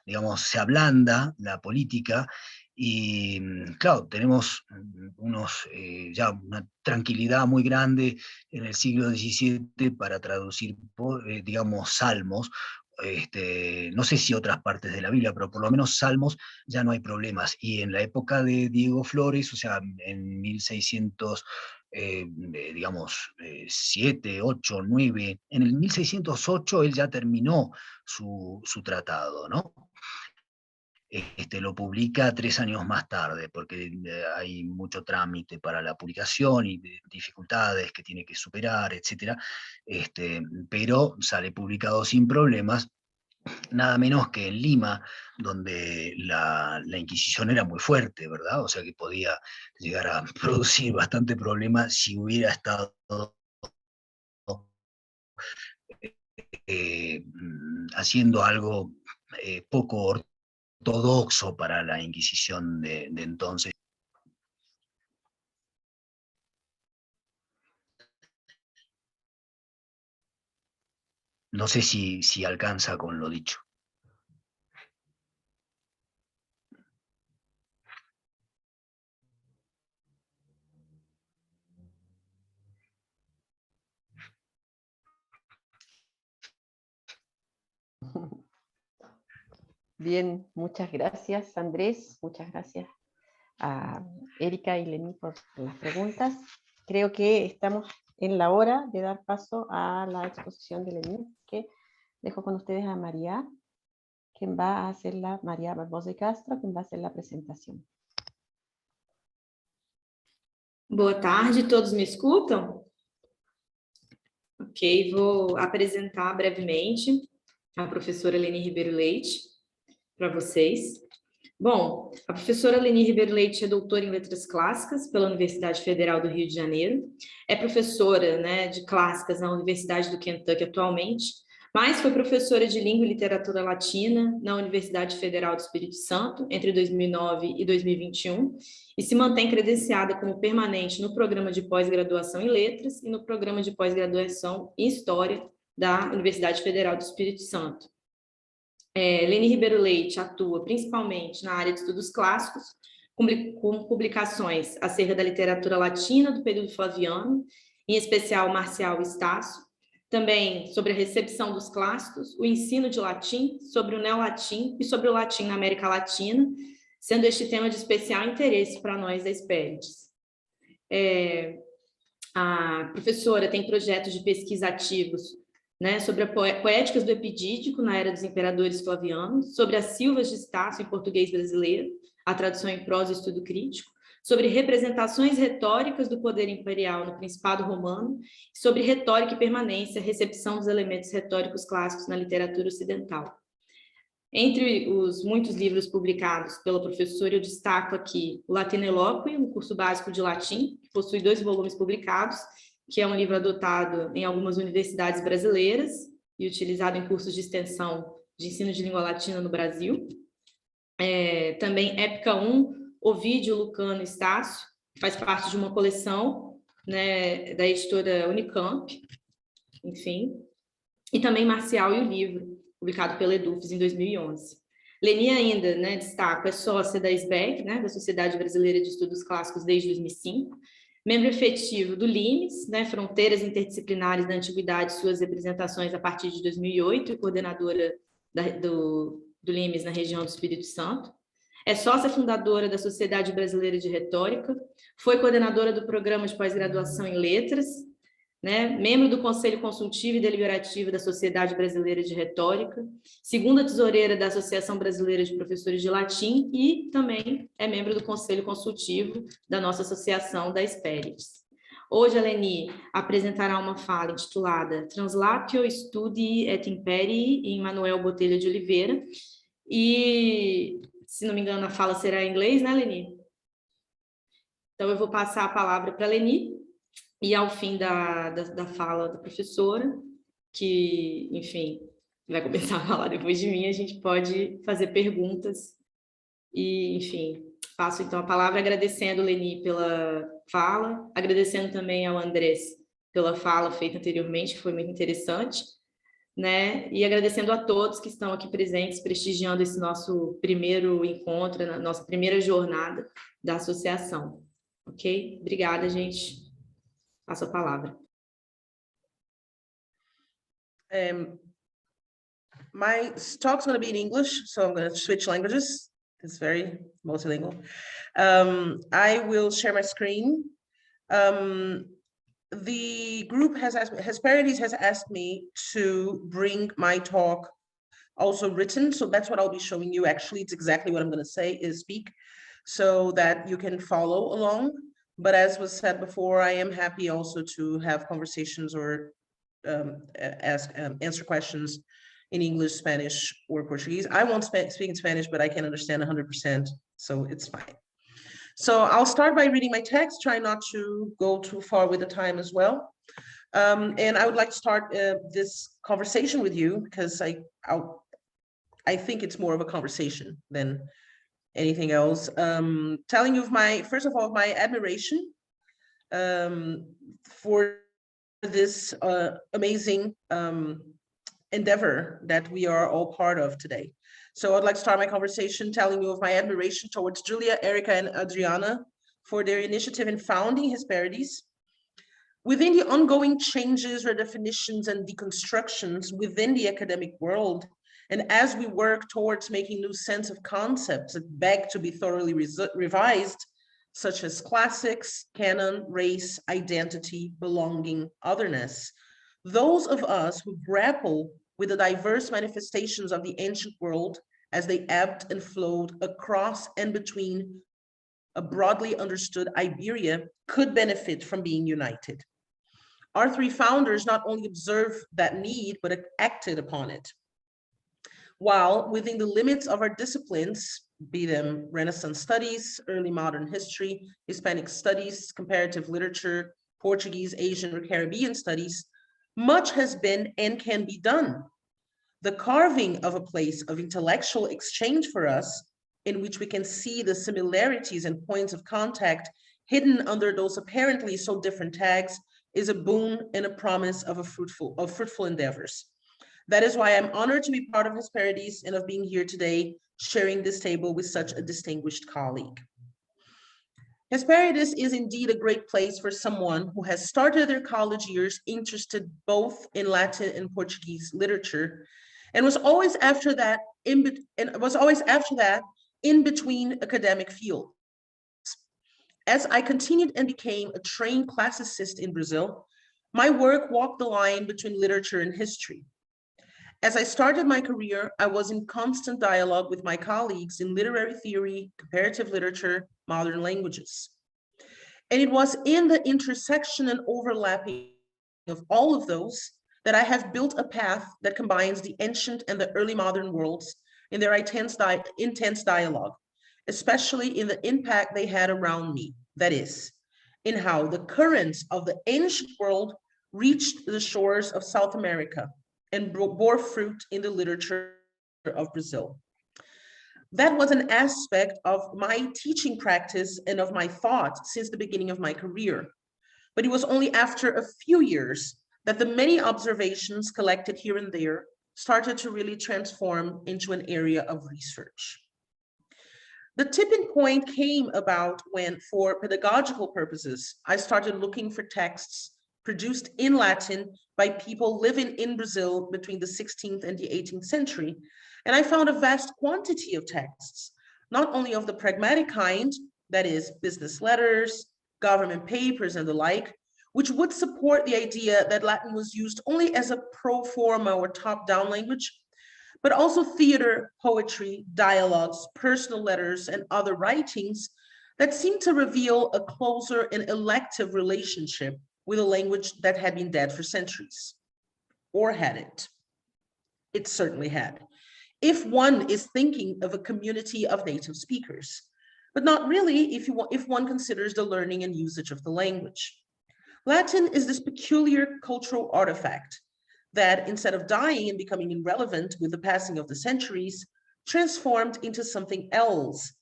digamos, se ablanda la política y claro, tenemos ya una tranquilidad muy grande en el siglo XVII para traducir, digamos, salmos. No sé si otras partes de la Biblia, pero por lo menos salmos ya no hay problemas. Y en la época de Diego Flores, o sea, en 1600, digamos, 7, 8, 9, en el 1608 él ya terminó su tratado, ¿no? Lo publica 3 años más tarde, porque hay mucho trámite para la publicación y dificultades que tiene que superar, etc. Pero sale publicado sin problemas, nada menos que en Lima, donde la Inquisición era muy fuerte, ¿verdad? O sea que podía llegar a producir bastante problema si hubiera estado haciendo algo poco ortodoxo para la Inquisición de entonces. No sé si alcanza con lo dicho. Bien, muchas gracias Andrés, muchas gracias a Erika y Leni por las preguntas. Creo que estamos en la hora de dar paso a la exposición de Leni, que dejo con ustedes a María, quien va a hacer María Barbosa de Castro, quien va a hacer la presentación. Boa tarde, todos me escutam? Ok, vou apresentar brevemente a professora Leni Ribeiro Leite para vocês. Bom, a professora Leni Ribeiro Leite é doutora em Letras Clássicas pela Universidade Federal do Rio de Janeiro, é professora, né, de clássicas na Universidade do Kentucky atualmente, mas foi professora de Língua e Literatura Latina na Universidade Federal do Espírito Santo entre 2009 e 2021 e se mantém credenciada como permanente no programa de pós-graduação em Letras e no programa de pós-graduação em História da Universidade Federal do Espírito Santo. Leni Ribeiro Leite atua principalmente na área de estudos clássicos, com publicações acerca da literatura latina do período flaviano, em especial Marcial e Estácio, também sobre a recepção dos clássicos, o ensino de latim, sobre o neolatim e sobre o latim na América Latina, sendo este tema de especial interesse para nós da Hesperides. A professora tem projetos de pesquisa ativos, né, sobre poéticas do Epidídico na era dos imperadores flavianos, sobre as Silvas de Estácio em português brasileiro, a tradução em prosa e estudo crítico, sobre representações retóricas do poder imperial no Principado Romano, sobre retórica e permanência, recepção dos elementos retóricos clássicos na literatura ocidental. Entre os muitos livros publicados pela professora, eu destaco aqui o Latinelóquio, no curso básico de latim, que possui 2 volumes publicados, que é um livro adotado em algumas universidades brasileiras e utilizado em cursos de extensão de ensino de língua latina no Brasil. Também Épica 1, Ovídio, Lucano e Estácio, que faz parte de uma coleção, né, da editora Unicamp, enfim. E também Marcial e o Livro, publicado pela Edufes em 2011. Leni ainda, né, destaco, é sócia da SBEC, né, da Sociedade Brasileira de Estudos Clássicos desde 2005, membro efetivo do LIMES, né, Fronteiras Interdisciplinares da Antiguidade, suas representações a partir de 2008, e coordenadora do LIMES na região do Espírito Santo. É sócia fundadora da Sociedade Brasileira de Retórica, foi coordenadora do Programa de Pós-Graduação em Letras, né, membro do Conselho Consultivo e Deliberativo da Sociedade Brasileira de Retórica, segunda tesoureira da Associação Brasileira de Professores de Latim e também é membro do Conselho Consultivo da nossa associação da Hesperides. Hoje a Leni apresentará uma fala intitulada Translatio Studii et Imperii, em Manuel Botelho de Oliveira, e, se não me engano, a fala será em inglês, né, Leni? Então eu vou passar a palavra para a Leni, e ao fim da fala da professora, que, enfim, vai começar a falar depois de mim, a gente pode fazer perguntas. E, enfim, passo então a palavra agradecendo a Leni pela fala, agradecendo também ao Andrés pela fala feita anteriormente, que foi muito interessante, né? E agradecendo a todos que estão aqui presentes, prestigiando esse nosso primeiro encontro, na nossa primeira jornada da associação. Ok? Obrigada, gente. Passo a palavra. My talk's going to be in English, so I'm going to switch languages. It's very multilingual. I will share my screen. The group Hesperides has asked me to bring my talk also written, so that's what I'll be showing you. Actually, it's exactly what I'm going to say is speak, so that you can follow along. But as was said before, I am happy also to have conversations or answer questions in English, Spanish, or Portuguese. I won't speak in Spanish, but I can understand 100%, so it's fine. So I'll start by reading my text, try not to go too far with the time as well. And I would like to start this conversation with you because I think it's more of a conversation than anything else. Telling you of first of all, my admiration for this amazing endeavor that we are all part of today. So I'd like to start my conversation telling you of my admiration towards Julia, Erica, and Adriana for their initiative in founding Hesperides. Within the ongoing changes, redefinitions, and deconstructions within the academic world, and as we work towards making new sense of concepts that beg to be thoroughly revised, such as classics, canon, race, identity, belonging, otherness, those of us who grapple with the diverse manifestations of the ancient world as they ebbed and flowed across and between a broadly understood Iberia could benefit from being united. Our three founders not only observed that need, but acted upon it. While within the limits of our disciplines, be them Renaissance studies, early modern history, Hispanic studies, comparative literature, Portuguese, Asian, or Caribbean studies, much has been and can be done. The carving of a place of intellectual exchange for us, in which we can see the similarities and points of contact hidden under those apparently so different tags, is a boon and a promise of fruitful endeavors. That is why I'm honored to be part of Hesperides and of being here today, sharing this table with such a distinguished colleague. Hesperides is indeed a great place for someone who has started their college years interested both in Latin and Portuguese literature, and was always after that in between academic fields. As I continued and became a trained classicist in Brazil, my work walked the line between literature and history. As I started my career, I was in constant dialogue with my colleagues in literary theory, comparative literature, modern languages. And it was in the intersection and overlapping of all of those that I have built a path that combines the ancient and the early modern worlds in their intense dialogue, especially in the impact they had around me, that is, in how the currents of the ancient world reached the shores of South America and bore fruit in the literature of Brazil. That was an aspect of my teaching practice and of my thought since the beginning of my career. But it was only after a few years that the many observations collected here and there started to really transform into an area of research. The tipping point came about when, for pedagogical purposes, I started looking for texts produced in Latin by people living in Brazil between the 16th and the 18th century. And I found a vast quantity of texts, not only of the pragmatic kind, that is, business letters, government papers, and the like, which would support the idea that Latin was used only as a pro forma or top-down language, but also theater, poetry, dialogues, personal letters, and other writings that seemed to reveal a closer and elective relationship with a language that had been dead for centuries. Or had it? It certainly had. If one is thinking of a community of native speakers, but not really if one considers the learning and usage of the language. Latin is this peculiar cultural artifact that, instead of dying and becoming irrelevant with the passing of the centuries, transformed into something else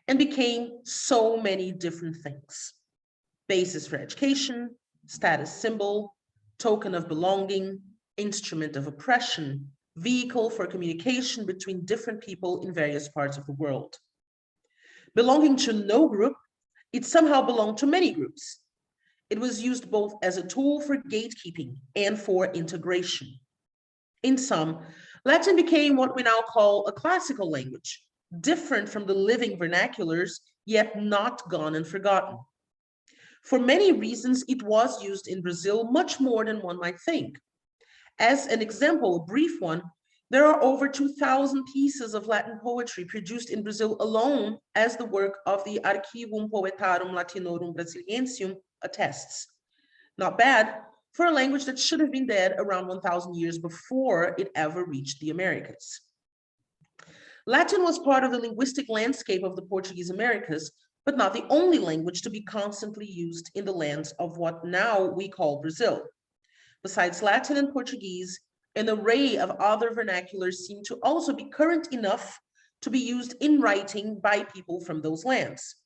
and became so many different things. Basis for education, status symbol, token of belonging, instrument of oppression, vehicle for communication between different people in various parts of the world. Belonging to no group, it somehow belonged to many groups. It was used both as a tool for gatekeeping and for integration. In sum, Latin became what we now call a classical language, different from the living vernaculars, yet not gone and forgotten. For many reasons, it was used in Brazil much more than one might think. As an example, a brief one, there are over 2,000 pieces of Latin poetry produced in Brazil alone, as the work of the Archivum Poetarum Latinorum Brasiliensium attests. Not bad for a language that should have been dead around 1,000 years before it ever reached the Americas. Latin was part of the linguistic landscape of the Portuguese Americas, but not the only language to be constantly used in the lands of what now we call Brazil. Besides Latin and Portuguese, An array of other vernaculars seem to also be current enough to be used in writing by people from those lands.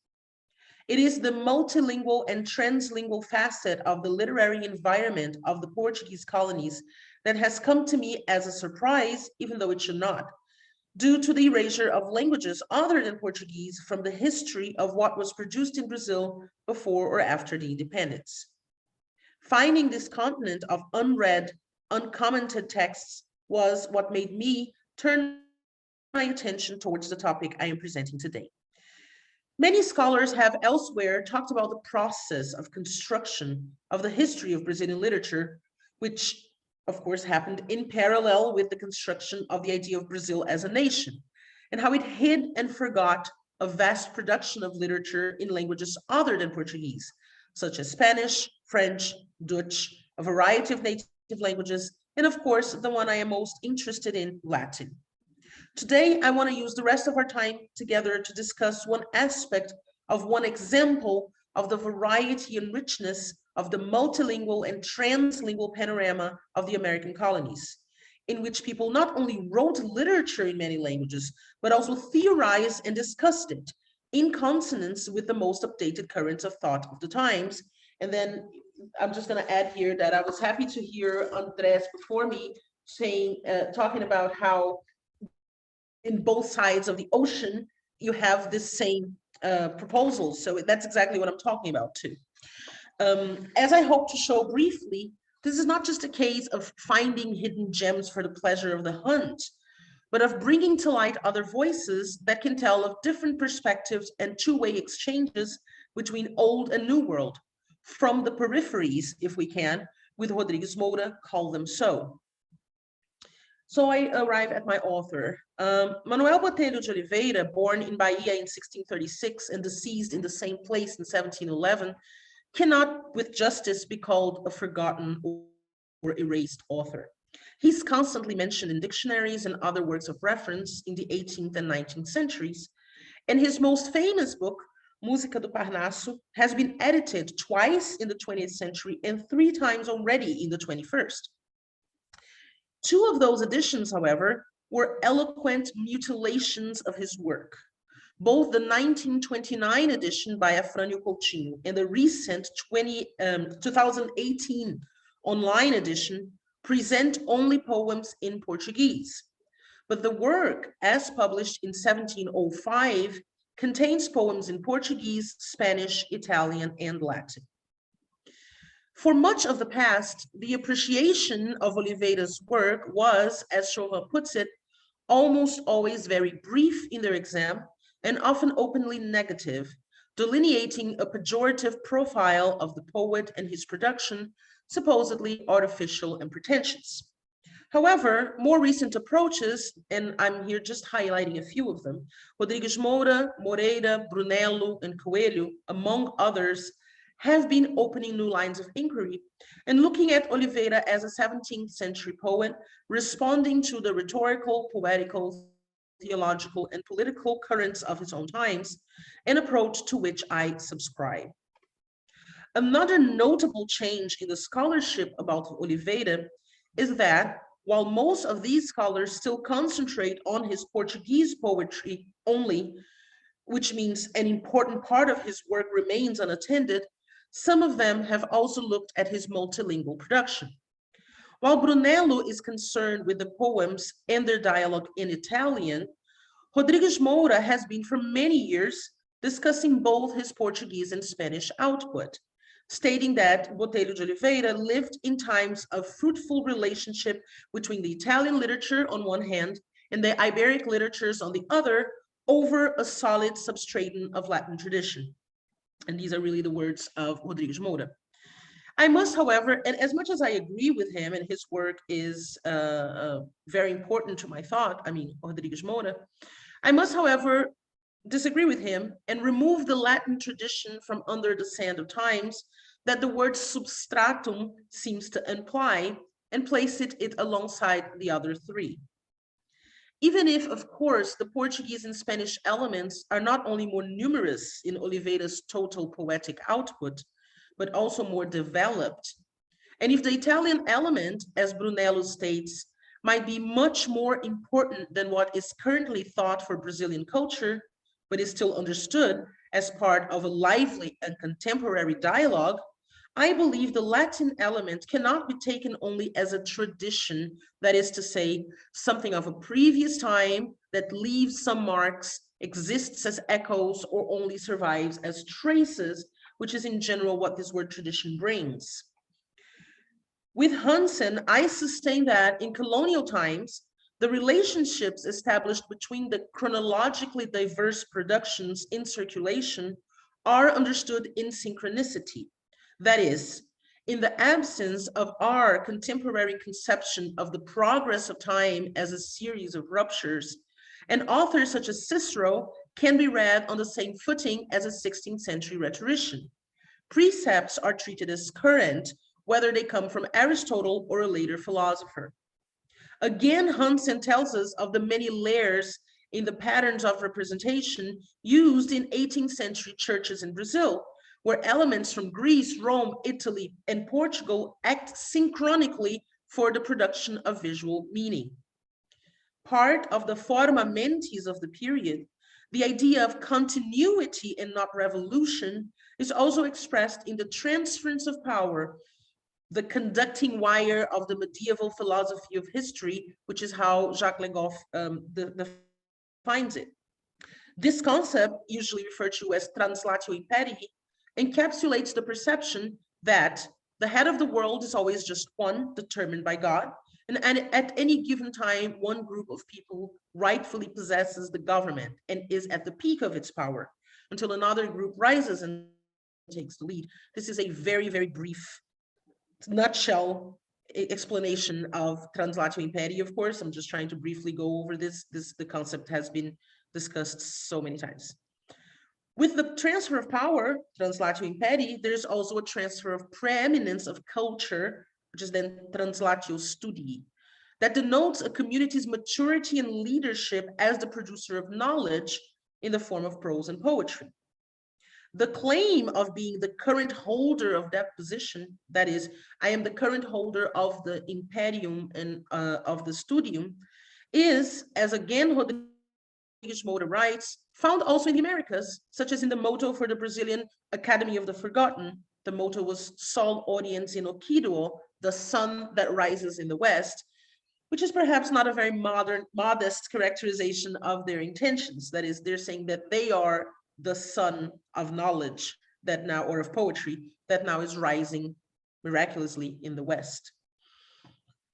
It is the multilingual and translingual facet of the literary environment of the Portuguese colonies that has come to me as a surprise, even though it should not, due to the erasure of languages other than Portuguese from the history of what was produced in Brazil before or after the independence. Finding this continent of unread, uncommented texts was what made me turn my attention towards the topic I am presenting today. Many scholars have elsewhere talked about the process of construction of the history of Brazilian literature, which of course happened in parallel with the construction of the idea of Brazil as a nation, and how it hid and forgot a vast production of literature in languages other than Portuguese, such as Spanish, French, Dutch, a variety of native languages, and of course, the one I am most interested in, Latin. Today, I want to use the rest of our time together to discuss one aspect of one example of the variety and richness of the multilingual and translingual panorama of the American colonies, in which people not only wrote literature in many languages, but also theorized and discussed it in consonance with the most updated currents of thought of the times. And then I'm just going to add here that I was happy to hear Andrés before me saying, talking about how in both sides of the ocean, you have this same proposal. So that's exactly what I'm talking about too. As I hope to show briefly, this is not just a case of finding hidden gems for the pleasure of the hunt, but of bringing to light other voices that can tell of different perspectives and two-way exchanges between old and new world, from the peripheries, if we can, with Rodrigues Moura, call them so. So I arrive at my author. Manuel Botelho de Oliveira, born in Bahia in 1636 and deceased in the same place in 1711, cannot with justice be called a forgotten or erased author. He's constantly mentioned in dictionaries and other works of reference in the 18th and 19th centuries, and his most famous book, Música do Parnaso, has been edited twice in the 20th century and 3 times already in the 21st. 2 of those editions, however, were eloquent mutilations of his work. Both the 1929 edition by Afrânio Coutinho and the recent 2018 online edition present only poems in Portuguese. But the work, as published in 1705, contains poems in Portuguese, Spanish, Italian, and Latin. For much of the past, the appreciation of Oliveira's work was, as Chauvin puts it, almost always very brief in their exam and often openly negative, delineating a pejorative profile of the poet and his production, supposedly artificial and pretentious. However, more recent approaches, and I'm here just highlighting a few of them, Rodrigues Moura, Moreira, Brunello, and Coelho, among others, have been opening new lines of inquiry and looking at Oliveira as a 17th century poet, responding to the rhetorical, poetical, theological, and political currents of his own times, an approach to which I subscribe. Another notable change in the scholarship about Oliveira is that while most of these scholars still concentrate on his Portuguese poetry only, which means an important part of his work remains unattended, some of them have also looked at his multilingual production. While Brunello is concerned with the poems and their dialogue in Italian, Rodrigues Moura has been for many years discussing both his Portuguese and Spanish output, stating that Botelho de Oliveira lived in times of fruitful relationship between the Italian literature on one hand and the Iberic literatures on the other over a solid substratum of Latin tradition. And these are really the words of Rodrigues Moura. I must, however, and as much as I agree with him and his work is very important to my thought, Rodrigues Moura, I must, however, disagree with him and remove the Latin tradition from under the sand of times that the word substratum seems to imply and place it alongside the other 3. Even if, of course, the Portuguese and Spanish elements are not only more numerous in Oliveira's total poetic output, but also more developed. And if the Italian element, as Brunello states, might be much more important than what is currently thought for Brazilian culture, but is still understood as part of a lively and contemporary dialogue, I believe the Latin element cannot be taken only as a tradition, that is to say, something of a previous time that leaves some marks, exists as echoes, or only survives as traces, which is in general what this word tradition brings. With Hansen, I sustain that in colonial times, the relationships established between the chronologically diverse productions in circulation are understood in synchronicity. That is, in the absence of our contemporary conception of the progress of time as a series of ruptures, and authors such as Cicero can be read on the same footing as a 16th century rhetorician. Precepts are treated as current, whether they come from Aristotle or a later philosopher. Again, Hansen tells us of the many layers in the patterns of representation used in 18th century churches in Brazil, where elements from Greece, Rome, Italy, and Portugal act synchronically for the production of visual meaning. Part of the forma mentis of the period, the idea of continuity and not revolution, is also expressed in the transference of power, the conducting wire of the medieval philosophy of history, which is how Jacques Legoff defines it. This concept, usually referred to as translatio imperii, encapsulates the perception that the head of the world is always just one, determined by God, and at any given time, one group of people rightfully possesses the government and is at the peak of its power, until another group rises and takes the lead. This is a very, very brief nutshell explanation of translatio imperii. Of course, I'm just trying to briefly go over this. The concept has been discussed so many times. With the transfer of power, translatio imperii, there's also a transfer of preeminence of culture, which is then translatio studii, that denotes a community's maturity and leadership as the producer of knowledge in the form of prose and poetry. The claim of being the current holder of that position, that is, I am the current holder of the imperium and of the studium, is, as again Rodrigues Moura writes, found also in the Americas, such as in the motto for the Brazilian Academy of the Forgotten. The motto was Sol Oriens in Occiduo, the sun that rises in the West, which is perhaps not a very modest characterization of their intentions. That is, they're saying that they are the sun of knowledge that now, or of poetry, that now is rising miraculously in the West.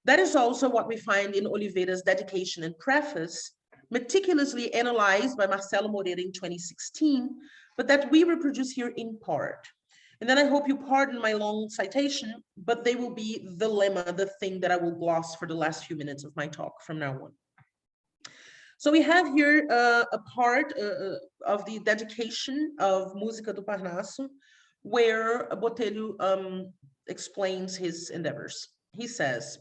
That is also what we find in Oliveira's dedication and preface, meticulously analyzed by Marcelo Moreira in 2016, but that we reproduce here in part. And then I hope you pardon my long citation, but they will be the lemma, the thing that I will gloss for the last few minutes of my talk from now on. So we have here a part of the dedication of Música do Parnaso, where Botelho explains his endeavors. He says,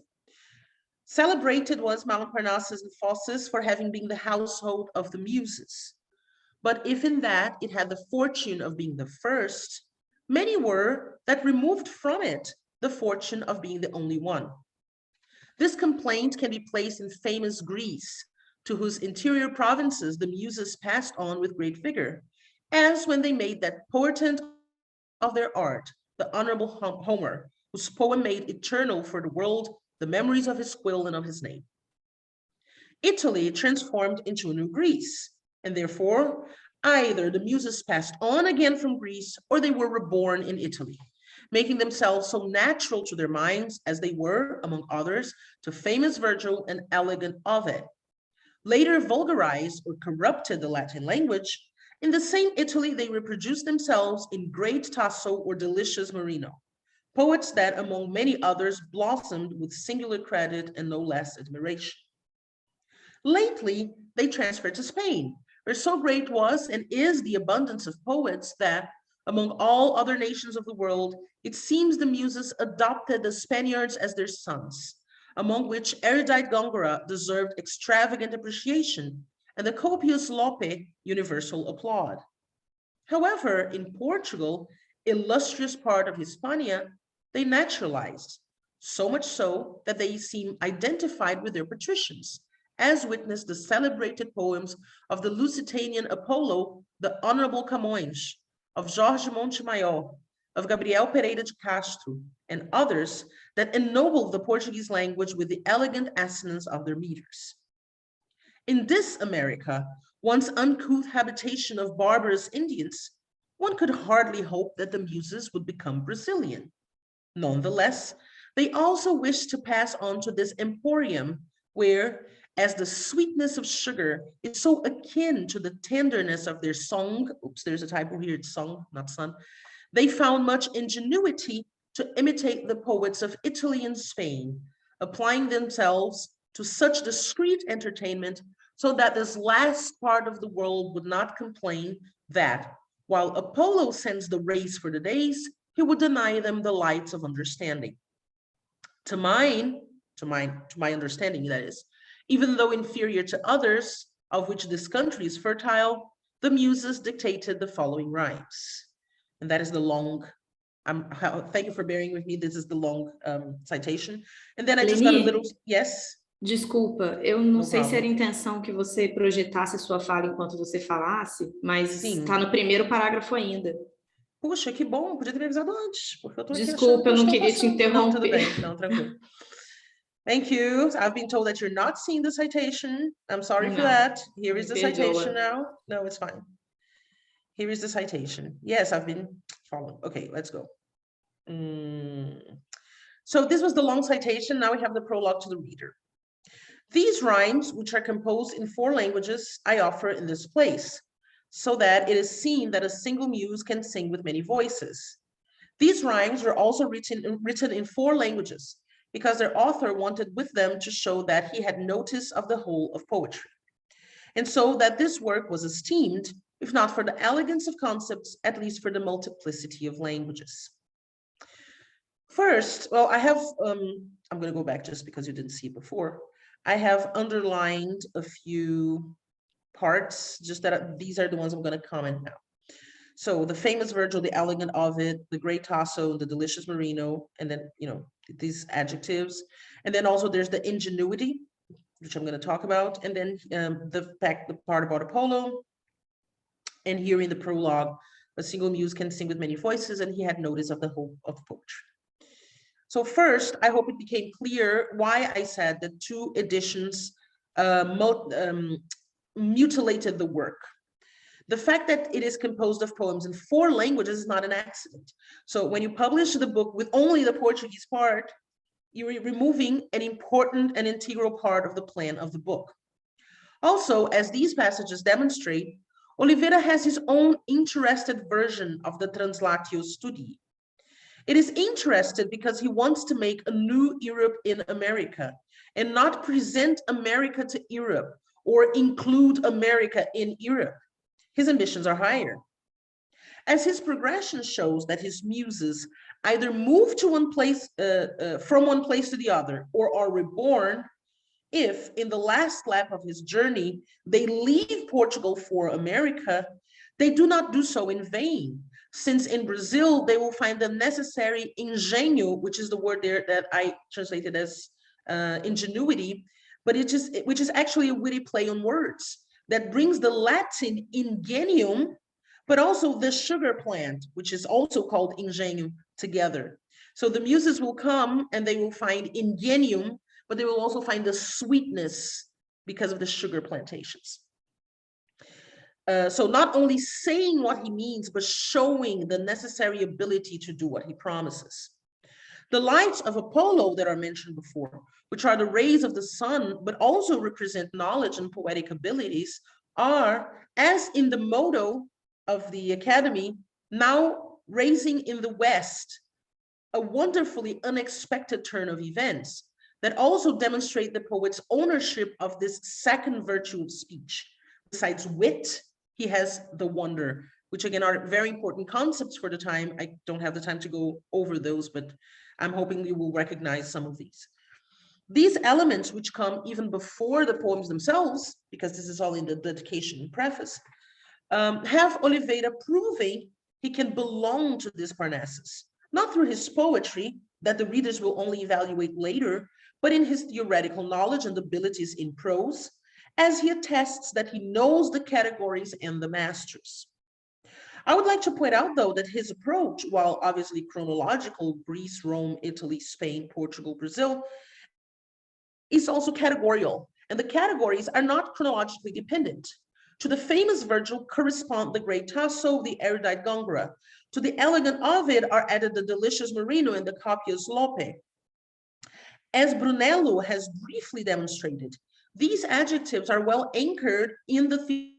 celebrated was Mount Parnassus and Phocis for having been the household of the Muses. But if in that it had the fortune of being the first, many were that removed from it the fortune of being the only one. This complaint can be placed in famous Greece, to whose interior provinces the Muses passed on with great vigor, as when they made that portent of their art, the honorable Homer, whose poem made eternal for the world the memories of his quill and of his name. Italy transformed into a new Greece, and therefore either the Muses passed on again from Greece or they were reborn in Italy, making themselves so natural to their minds as they were, among others, to famous Virgil and elegant Ovid. Later vulgarized or corrupted the Latin language, in the same Italy they reproduced themselves in great Tasso or delicious Marino, poets that among many others blossomed with singular credit and no less admiration. Lately, they transferred to Spain, where so great was and is the abundance of poets that, among all other nations of the world, it seems the Muses adopted the Spaniards as their sons, among which erudite Góngora deserved extravagant appreciation, and the copious Lope universal applaud. However, in Portugal, illustrious part of Hispania, they naturalized, so much so that they seem identified with their patricians, as witnessed the celebrated poems of the Lusitanian Apollo, the Honorable Camões, of Jorge Montemayor, of Gabriel Pereira de Castro, and others that ennobled the Portuguese language with the elegant assonance of their meters. In this America, once uncouth habitation of barbarous Indians, one could hardly hope that the muses would become Brazilian. Nonetheless, they also wished to pass on to this emporium where, as the sweetness of sugar is so akin to the tenderness of their song, oops, there's a typo here, it's song, not son, they found much ingenuity to imitate the poets of Italy and Spain, applying themselves to such discreet entertainment so that this last part of the world would not complain that, while Apollo sends the rays for the days, he would deny them the lights of understanding. To my understanding, that is, even though inferior to others, of which this country is fertile, the muses dictated the following rhymes. And that is the long, thank you for bearing with me, this is the long citation. And then I just got a little, yes? Desculpa, eu não sei se era a intenção que você projetasse a sua fala enquanto você falasse, mas está no primeiro parágrafo ainda. Puxa, que bom, podia ter me avisado antes, porque eu tô aqui Desculpa, eu não queria te interromper. Não, tudo bem, não, tranquilo. Thank you. I've been told that you're not seeing the citation. I'm sorry for that. Here is the citation now. No, it's fine. Here is the citation. Yes, I've been following. Okay, let's go. So this was the long citation. Now we have the prologue to the reader. These rhymes, which are composed in 4 languages, I offer in this place, so that it is seen that a single muse can sing with many voices. These rhymes were also written in 4 languages, because their author wanted with them to show that he had notice of the whole of poetry. And so that this work was esteemed, if not for the elegance of concepts, at least for the multiplicity of languages. First, well, I have, I'm gonna go back just because you didn't see it before. I have underlined a few parts, just that these are the ones I'm gonna comment now. So the famous Virgil, the elegant Ovid, the great Tasso, the delicious Marino, and then, you know, these adjectives. And then also there's the ingenuity, which I'm going to talk about. And then the part about Apollo. And here in the prologue, a single muse can sing with many voices, and he had notice of the whole of poetry. So first, I hope it became clear why I said that 2 editions mutilated the work. The fact that it is composed of poems in 4 languages is not an accident. So when you publish the book with only the Portuguese part, you're removing an important and integral part of the plan of the book. Also, as these passages demonstrate, Oliveira has his own interested version of the Translatio Studii. It is interested because he wants to make a new Europe in America and not present America to Europe or include America in Europe. His ambitions are higher. As his progression shows that his muses either move to one place, from one place to the other, or are reborn, if in the last lap of his journey, they leave Portugal for America, they do not do so in vain, since in Brazil, they will find the necessary ingenio, which is the word there that I translated as ingenuity, but which is actually a witty play on words that brings the Latin ingenium, but also the sugar plant, which is also called ingenium, together. So the muses will come and they will find ingenium, but they will also find the sweetness because of the sugar plantations. So not only saying what he means, but showing the necessary ability to do what he promises. The lights of Apollo that are mentioned before, which are the rays of the sun, but also represent knowledge and poetic abilities, are, as in the motto of the Academy, now raising in the West, a wonderfully unexpected turn of events that also demonstrate the poet's ownership of this second virtue of speech. Besides wit, he has the wonder, which again are very important concepts for the time. I don't have the time to go over those, but I'm hoping you will recognize some of these. These elements, which come even before the poems themselves, because this is all in the dedication and preface, have Oliveira proving he can belong to this Parnassus, not through his poetry, that the readers will only evaluate later, but in his theoretical knowledge and abilities in prose, as he attests that he knows the categories and the masters. I would like to point out, though, that his approach, while obviously chronological, Greece, Rome, Italy, Spain, Portugal, Brazil, is also categorical, and the categories are not chronologically dependent. To the famous Virgil correspond the great Tasso, the erudite Gongora. To the elegant Ovid are added the delicious Marino and the copious Lope. As Brunello has briefly demonstrated, these adjectives are well anchored in the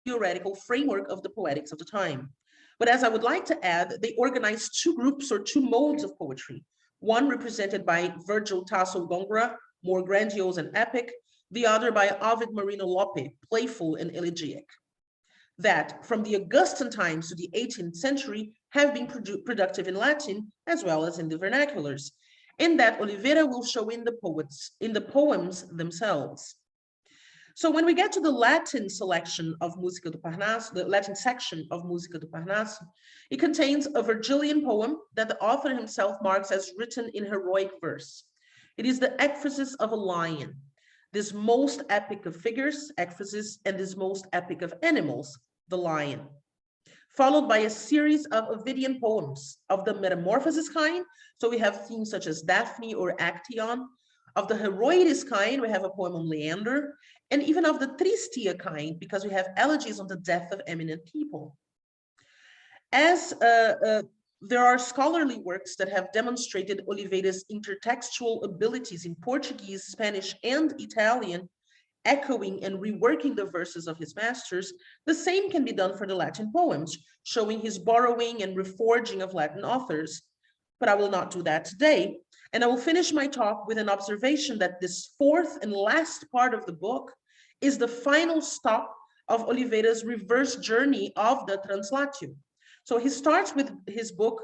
theoretical framework of the poetics of the time. But as I would like to add, they organize two groups or two modes of poetry. One represented by Virgil, Tasso, Gongora, more grandiose and epic, the other by Ovid, Marino, Lope, playful and elegiac, that from the Augustan times to the 18th century have been productive in Latin as well as in the vernaculars, and that Oliveira will show in the poems themselves. So when we get to the Latin selection of Música do Parnaso, the Latin section of Música do Parnaso, it contains a Virgilian poem that the author himself marks as written in heroic verse. It is the ekphrasis of a lion, this most epic of figures, ekphrasis, and this most epic of animals, the lion, followed by a series of Ovidian poems of the metamorphosis kind. So we have themes such as Daphne or Actaeon. Of the Heroides kind, we have a poem on Leander, and even of the Tristia kind, because we have elegies on the death of eminent people. As there are scholarly works that have demonstrated Oliveira's intertextual abilities in Portuguese, Spanish, and Italian, echoing and reworking the verses of his masters, the same can be done for the Latin poems, showing his borrowing and reforging of Latin authors. But I will not do that today. And I will finish my talk with an observation that this fourth and last part of the book is the final stop of Oliveira's reverse journey of the Translatio. So he starts with his book,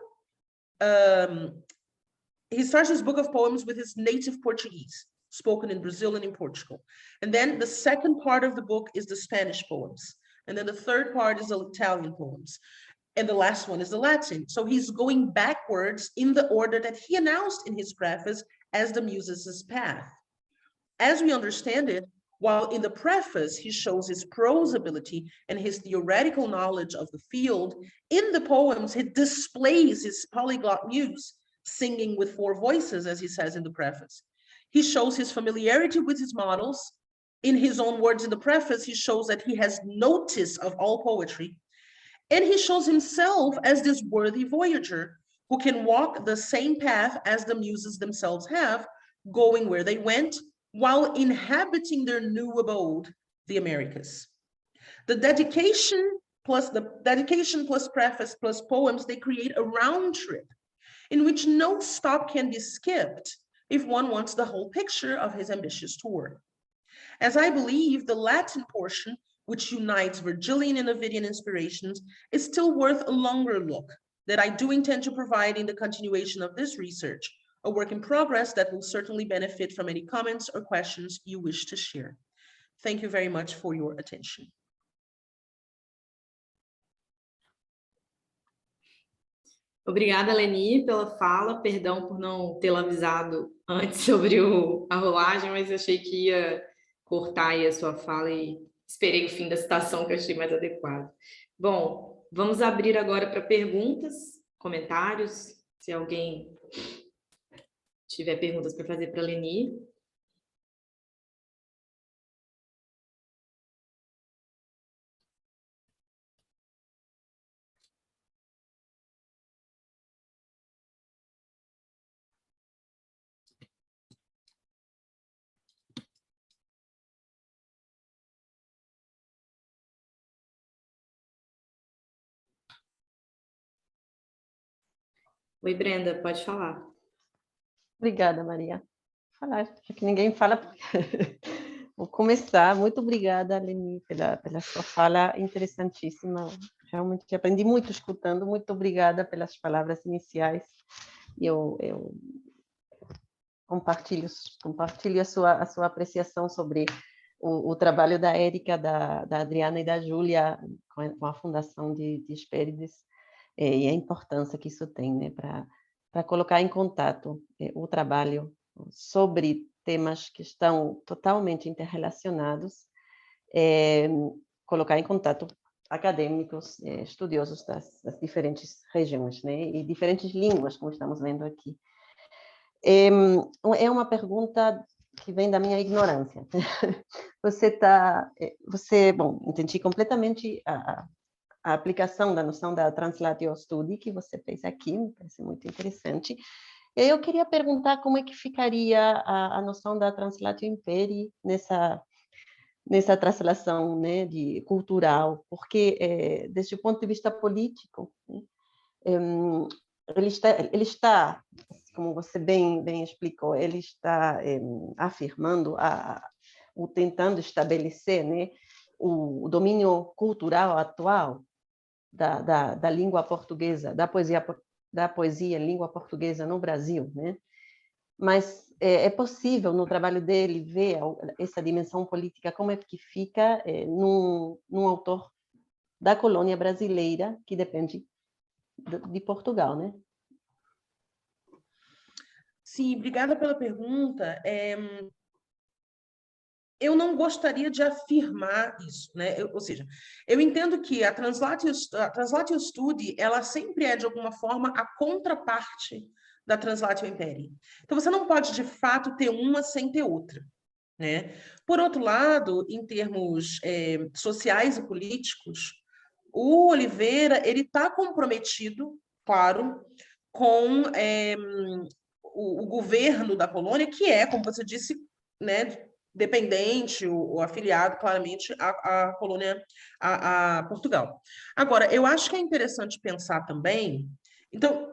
of poems with his native Portuguese, spoken in Brazil and in Portugal. And then the second part of the book is the Spanish poems. And then the third part is the Italian poems. And the last one is the Latin. So he's going backwards in the order that he announced in his preface as the Muses' path. As we understand it, while in the preface he shows his prose ability and his theoretical knowledge of the field, in the poems he displays his polyglot muse, singing with four voices, as he says in the preface. He shows his familiarity with his models. In his own words in the preface, he shows that he has notice of all poetry. And he shows himself as this worthy voyager who can walk the same path as the muses themselves have, going where they went, while inhabiting their new abode, the Americas. The dedication plus preface plus poems, they create a round trip in which no stop can be skipped if one wants the whole picture of his ambitious tour. As I believe, the Latin portion, which unites Virgilian and Ovidian inspirations, is still worth a longer look that I do intend to provide in the continuation of this research, a work in progress that will certainly benefit from any comments or questions you wish to share. Thank you very much for your attention. Obrigada, Leni, pela fala. Perdão por não tê-la avisado antes sobre a rolagem, mas achei que ia cortar aí a sua fala e esperei o fim da citação, que eu achei mais adequado. Bom, vamos abrir agora para perguntas, comentários. Se alguém tiver perguntas para fazer para a Leni. Oi, Brenda, pode falar. Obrigada, Maria. Falar, já que ninguém fala, porque... Vou começar. Muito obrigada, Leni, pela sua fala interessantíssima. Realmente aprendi muito escutando. Muito obrigada pelas palavras iniciais. Eu compartilho a sua apreciação sobre o trabalho da Érica, da Adriana e da Júlia com a Fundação de Hespérides, e a importância que isso tem, né, para para colocar em contato o trabalho sobre temas que estão totalmente interrelacionados, colocar em contato acadêmicos, estudiosos das diferentes regiões, né? E diferentes línguas, como estamos vendo aqui. É uma pergunta que vem da minha ignorância. Bom, entendi completamente a aplicação da noção da Translatio Studi que você fez aqui, me parece muito interessante. Eu queria perguntar como é que ficaria a noção da Translatio Imperii nessa translação, né, cultural, porque, desde o ponto de vista político, né, ele está, como você bem explicou, ele está afirmando, ou tentando estabelecer, né, o domínio cultural atual da língua portuguesa, da poesia em língua portuguesa no Brasil, né? Mas é possível, no trabalho dele, ver essa dimensão política, como é que fica num autor da colônia brasileira, que depende de Portugal, né? Sim, obrigada pela pergunta. Eu não gostaria de afirmar isso, né? Ou seja, eu entendo que a Translatio Studi, ela sempre é, de alguma forma, a contraparte da Translatio Imperii. Então, você não pode, de fato, ter uma sem ter outra, né? Por outro lado, em termos sociais e políticos, o Oliveira, ele está comprometido, claro, com o governo da colônia, que é, como você disse, né, dependente ou afiliado, claramente, à colônia, a Portugal. Agora, eu acho que é interessante pensar também, então,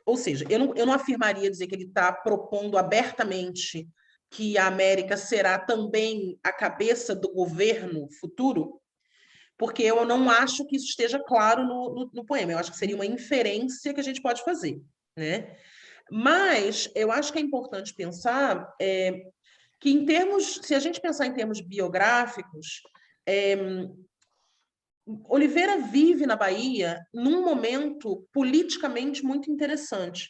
ou seja, eu não afirmaria dizer que ele está propondo abertamente que a América será também a cabeça do governo futuro, porque eu não acho que isso esteja claro no poema. Eu acho que seria uma inferência que a gente pode fazer, né? Mas eu acho que é importante pensar que se a gente pensar em termos biográficos, Oliveira vive na Bahia num momento politicamente muito interessante.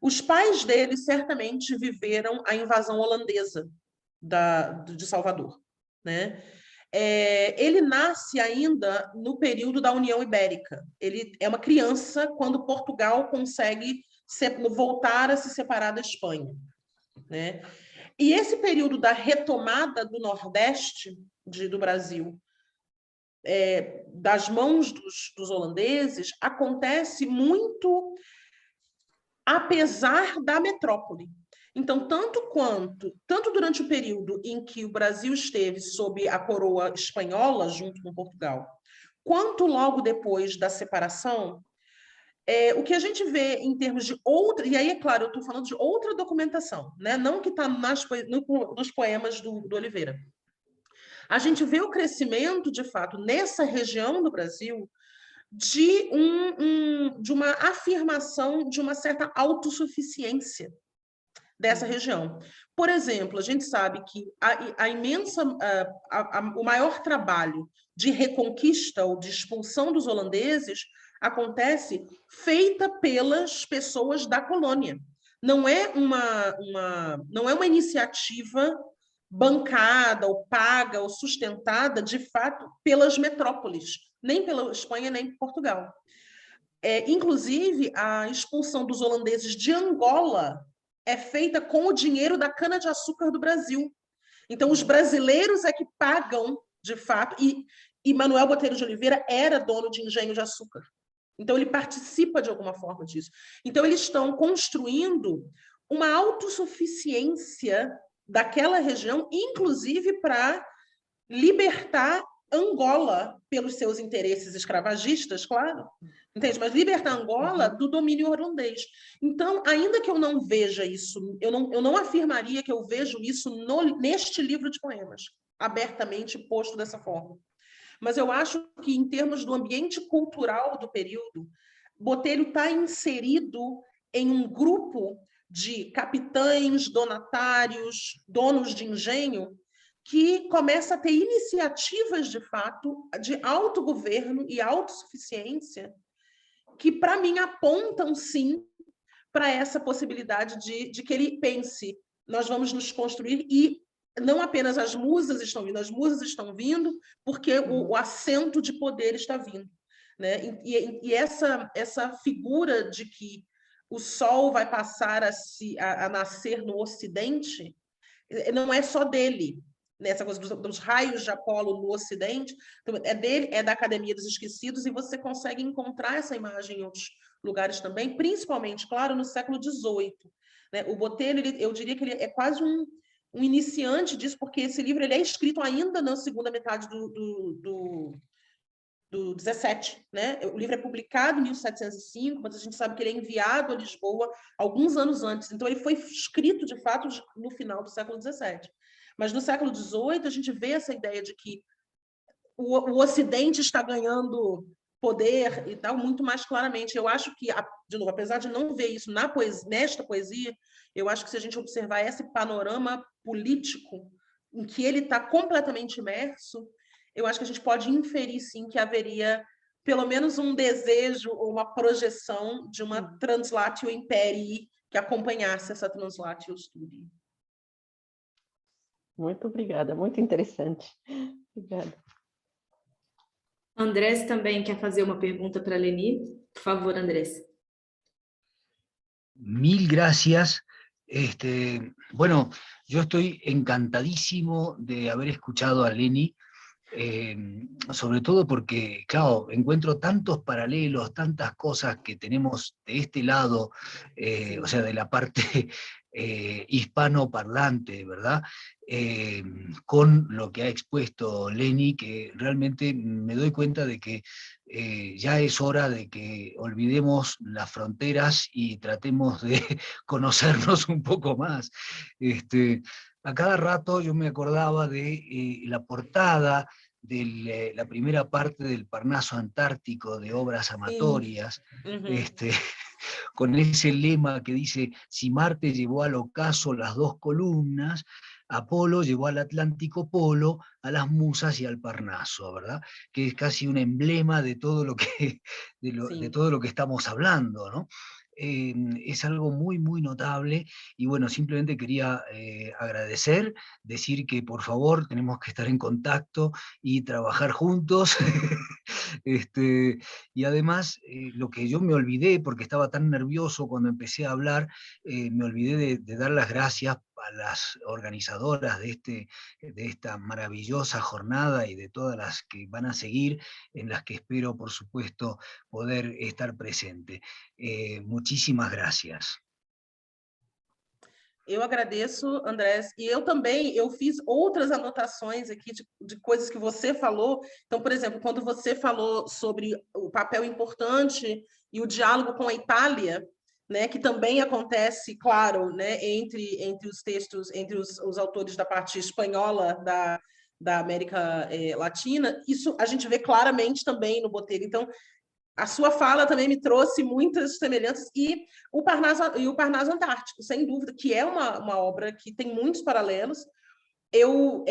Os pais dele certamente viveram a invasão holandesa de Salvador, né? Ele nasce ainda no período da União Ibérica. Ele é uma criança quando Portugal consegue voltar a se separar da Espanha, né? E esse período da retomada do Nordeste do Brasil das mãos dos holandeses acontece muito apesar da metrópole. Então, tanto durante o período em que o Brasil esteve sob a coroa espanhola, junto com Portugal, quanto logo depois da separação, o que a gente vê em termos de outra... E aí, é claro, eu estou falando de outra documentação, né? Não que está nos poemas do Oliveira. A gente vê o crescimento, de fato, nessa região do Brasil, de uma afirmação de uma certa autossuficiência dessa região. Por exemplo, a gente sabe que o maior trabalho de reconquista ou de expulsão dos holandeses acontece feita pelas pessoas da colônia. Não é uma iniciativa bancada ou paga ou sustentada, de fato, pelas metrópoles, nem pela Espanha, nem por Portugal. Inclusive, a expulsão dos holandeses de Angola é feita com o dinheiro da cana-de-açúcar do Brasil. Então, os brasileiros é que pagam, de fato, e Manuel Botelho de Oliveira era dono de engenho de açúcar. Então, ele participa de alguma forma disso. Então, eles estão construindo uma autossuficiência daquela região, inclusive para libertar Angola pelos seus interesses escravagistas, claro, entende? Mas libertar Angola do domínio holandês. Então, ainda que eu não veja isso, eu não afirmaria que eu vejo isso neste livro de poemas, abertamente posto dessa forma. Mas eu acho que, em termos do ambiente cultural do período, Botelho está inserido em um grupo de capitães, donatários, donos de engenho, que começa a ter iniciativas, de fato, de autogoverno e autossuficiência, que, para mim, apontam, sim, para essa possibilidade de que ele pense, nós vamos nos construir, e não apenas as musas estão vindo porque o assento de poder está vindo, né? E essa figura de que o sol vai passar a nascer no Ocidente, não é só dele, nessa coisa dos raios de Apolo no Ocidente, então, é dele, é da Academia dos Esquecidos, e você consegue encontrar essa imagem em outros lugares também, principalmente, claro, no século XVIII. Né? O Botelho, eu diria que ele é quase um iniciante disso, porque esse livro ele é escrito ainda na segunda metade do 17, né? O livro é publicado em 1705, mas a gente sabe que ele é enviado a Lisboa alguns anos antes. Então, ele foi escrito, de fato, no final do século 17. Mas no século 18, a gente vê essa ideia de que o Ocidente está ganhando poder e tal, muito mais claramente. Eu acho que, de novo, apesar de não ver isso nesta poesia, eu acho que se a gente observar esse panorama político em que ele está completamente imerso, eu acho que a gente pode inferir, sim, que haveria pelo menos um desejo ou uma projeção de uma translatio imperii que acompanhasse essa translatio studi. Muito obrigada, muito interessante. Obrigada. Andrés também quer fazer uma pergunta para a Leni. Por favor, Andrés. Mil gracias. Bueno, yo estoy encantadísimo de haber escuchado a Leni, sobre todo porque, claro, encuentro tantos paralelos, tantas cosas que tenemos de este lado, o sea, de la parte hispanoparlante, ¿verdad? Con lo que ha expuesto Leni, que realmente me doy cuenta de que ya es hora de que olvidemos las fronteras y tratemos de conocernos un poco más. A cada rato yo me acordaba de la portada de la primera parte del Parnaso Antártico de Obras Amatorias, con ese lema que dice: si Marte llevó al ocaso las dos columnas, Apolo llevó al Atlántico Polo, a las Musas y al Parnaso, ¿verdad? Que es casi un emblema de todo lo que, de todo lo que estamos hablando, ¿no? Es algo muy, muy notable, y bueno, simplemente quería agradecer, decir que por favor tenemos que estar en contacto y trabajar juntos. Y además, lo que yo me olvidé, porque estaba tan nervioso cuando empecé a hablar, me olvidé de dar las gracias a las organizadoras de esta maravillosa jornada y de todas las que van a seguir, en las que espero, por supuesto, poder estar presente. Muchísimas gracias. Eu agradeço, Andrés, e eu também, eu fiz outras anotações aqui de coisas que você falou. Então, por exemplo, quando você falou sobre o papel importante e o diálogo com a Itália, né, que também acontece, claro, né, entre os textos, entre os autores da parte espanhola da América Latina, isso a gente vê claramente também no Botelho. Então, a sua fala também me trouxe muitas semelhanças, e o Parnaso Antártico, sem dúvida, que é uma obra que tem muitos paralelos. Eu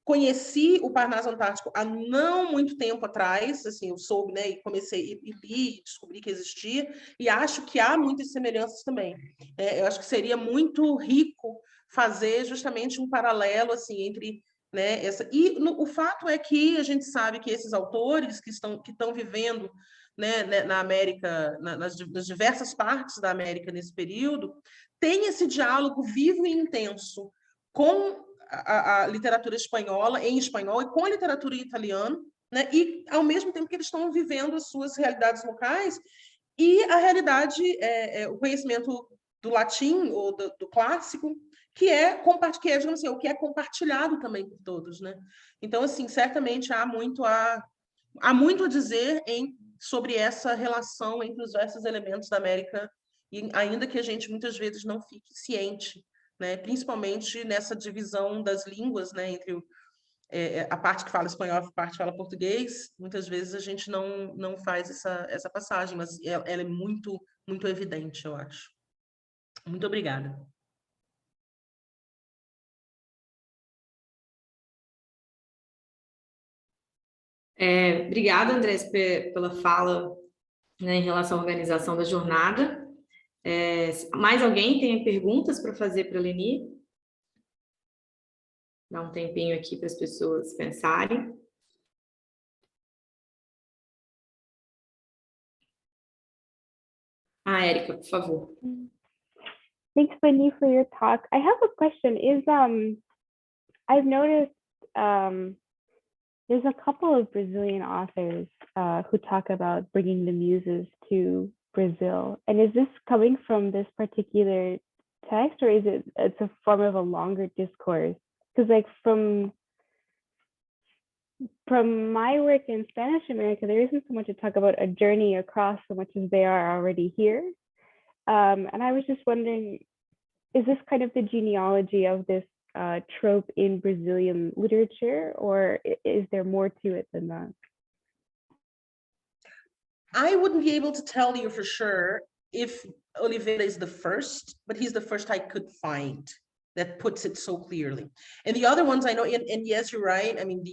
conheci o Parnaso Antártico há não muito tempo atrás, assim, eu soube, né, e comecei e li, descobri que existia, e acho que há muitas semelhanças também. Eu acho que seria muito rico fazer justamente um paralelo, assim, entre, né, o fato é que a gente sabe que esses autores que estão vivendo, né, na América, nas diversas partes da América nesse período, tem esse diálogo vivo e intenso com a literatura espanhola, em espanhol, e com a literatura italiana, né, e ao mesmo tempo que eles estão vivendo as suas realidades locais, e a realidade, o conhecimento do latim, ou do clássico, que é digamos assim, o que é compartilhado também por todos, né? Então, assim, certamente há muito a dizer sobre essa relação entre os diversos elementos da América, e ainda que a gente muitas vezes não fique ciente, né, principalmente nessa divisão das línguas, né, entre a parte que fala espanhol e a parte que fala português, muitas vezes a gente não faz essa passagem, mas ela é muito, muito evidente, eu acho. Muito obrigada. Obrigada, Andrés, pela fala, né, em relação à organização da jornada. Mais alguém tem perguntas para fazer para a Leni? Dá um tempinho aqui para as pessoas pensarem. Érica, por favor. Thanks, Leni, for your talk. I have a question. I've noticed there's a couple of Brazilian authors who talk about bringing the muses to Brazil. And is this coming from this particular text, or is it's a form of a longer discourse? Because like from my work in Spanish America, there isn't so much to talk about a journey across so much as they are already here. And I was just wondering, is this kind of the genealogy of this trope in Brazilian literature, or is there more to it than that? I wouldn't be able to tell you for sure if Oliveira is the first, but he's the first I could find that puts it so clearly. And the other ones I know, and yes, you're right. I mean,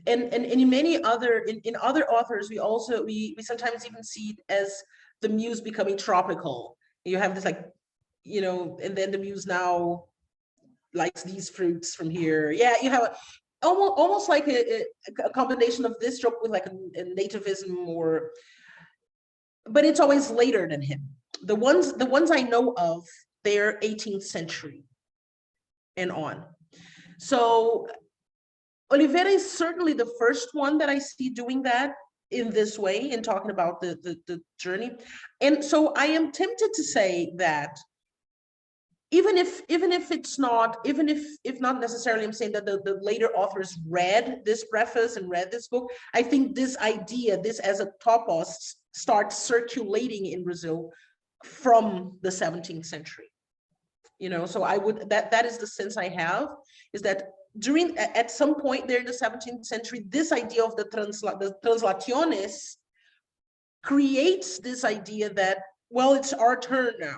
and in many other, in other authors, we sometimes even see it as the muse becoming tropical. You have this like, you know, and then the muse now likes these fruits from here. Yeah, you have almost like a combination of this trope with like a nativism, or, but it's always later than him. The ones I know of, they're 18th century and on. So Oliveira is certainly the first one that I see doing that in this way, in talking about the journey. And so I am tempted to say that even if it's not, if not necessarily, I'm saying that the later authors read this preface and read this book, I think this idea, this as a topos, starts circulating in Brazil from the 17th century. You know, so I would, that is the sense I have, is that at some point there in the 17th century, this idea of the translaciones creates this idea that, well, it's our turn now,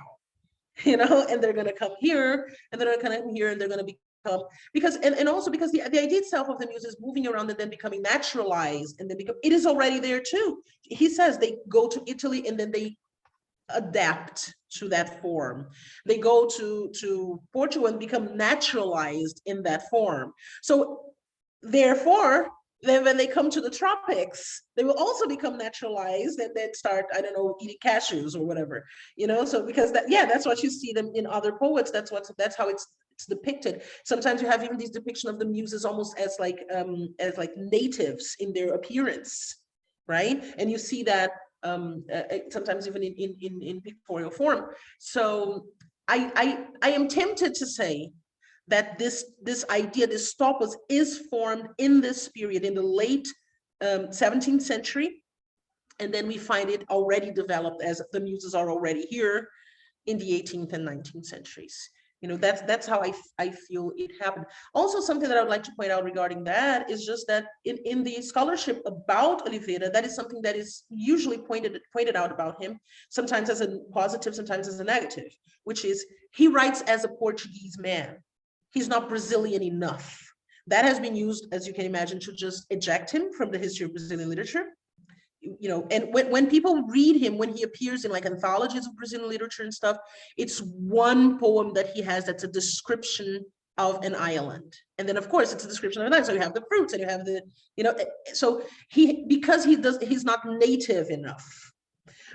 you know, and they're going to come here, and they're going to come here, and they're going to become, because, and also because the idea itself of the muse is moving around and then becoming naturalized, and then it is already there too. He says they go to Italy and then they adapt to that form. They go to Portugal and become naturalized in that form. So therefore, then when they come to the tropics, they will also become naturalized and then start, I don't know, eating cashews or whatever, you know. So because that, yeah, that's what you see them in other poets. That's how it's depicted. Sometimes you have even these depiction of the muses almost as like natives in their appearance, right? And you see that sometimes even in pictorial form. So I am tempted to say that this idea, this topos, is formed in this period, in the late 17th century, and then we find it already developed as the muses are already here in the 18th and 19th centuries. You know, that's how I feel it happened. Also, something that I would like to point out regarding that is just that in the scholarship about Oliveira, that is something that is usually pointed out about him, sometimes as a positive, sometimes as a negative, which is he writes as a Portuguese man. He's not Brazilian enough. That has been used, as you can imagine, to just eject him from the history of Brazilian literature. You know, and when people read him, when he appears in like anthologies of Brazilian literature and stuff, it's one poem that he has that's a description of an island. And then of course it's a description of an island. So you have the fruits and you have the, you know, so because he's not native enough.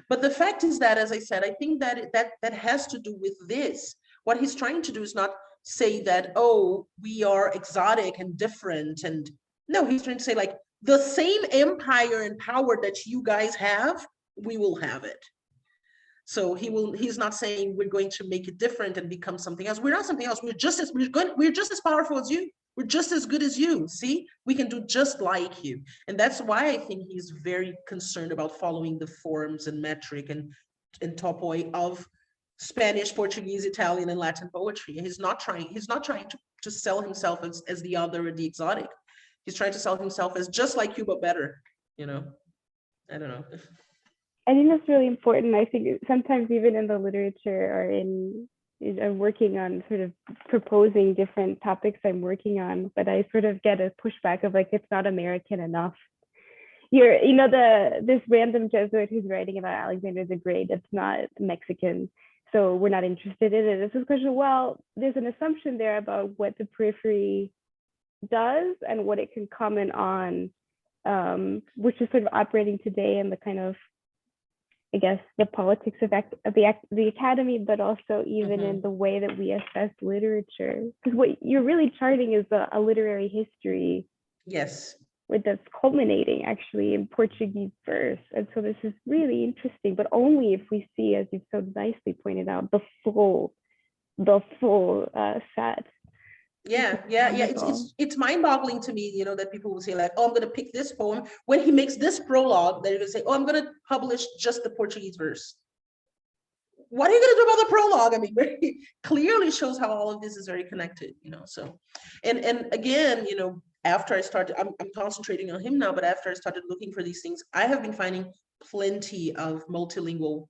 But the fact is that, as I said, I think that has to do with this. What he's trying to do is not say that, oh, we are exotic and different. And no, he's trying to say like, the same empire and power that you guys have, we will have it. So he's not saying we're going to make it different and become something else. We're not something else. We're just as powerful as you. We're just as good as you. See, we can do just like you. And that's why I think he's very concerned about following the forms and metric and topoi of Spanish, Portuguese, Italian, and Latin poetry. He's not trying to sell himself as the other or the exotic. He's trying to sell himself as just like you, but better, you know? I don't know. I think that's really important. I think sometimes even in the literature or in I'm working on sort of proposing different topics I'm working on, but I sort of get a pushback of like, it's not American enough. you know, this random Jesuit who's writing about Alexander the Great, that's not Mexican, so we're not interested in it. This is question, well, there's an assumption there about what the periphery does and what it can comment on, which is sort of operating today in the kind of, I guess, the politics of the academy, but also even in the way that we assess literature. Because what you're really charting is a literary history. Yes. Where that's culminating actually in Portuguese verse. And so this is really interesting, but only if we see, as you've so nicely pointed out, the full set. Yeah. It's mind-boggling to me, you know, that people will say like, oh, I'm going to pick this poem. When he makes this prologue, they're going to say, oh, I'm going to publish just the Portuguese verse. What are you going to do about the prologue? I mean, it clearly shows how all of this is very connected, you know. So, and again, you know, after I started, I'm concentrating on him now, but after I started looking for these things, I have been finding plenty of multilingual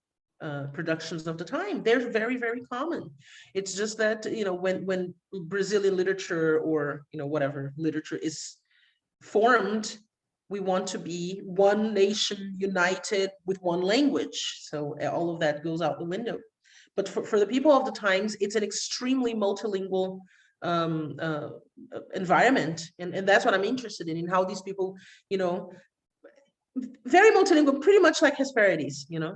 productions of the time. They're very, very common. It's just that, you know, when Brazilian literature or, you know, whatever literature is formed, we want to be one nation united with one language. So all of that goes out the window. But for the people of the times, it's an extremely multilingual environment. And that's what I'm interested in how these people, you know, very multilingual, pretty much like Hesperides, you know.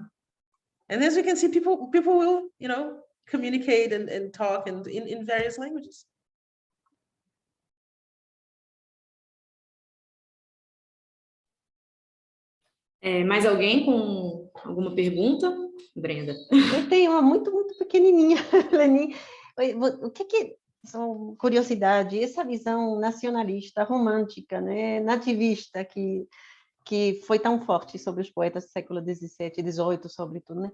And as we can see, people will, you know, communicate and talk in various languages. Mais alguém com alguma pergunta? Brenda. Eu tenho uma muito pequenininha, Leni. O que são curiosidade, essa visão nacionalista, romântica, né, nativista, que foi tão forte sobre os poetas do século XVII e XVIII, sobretudo, né?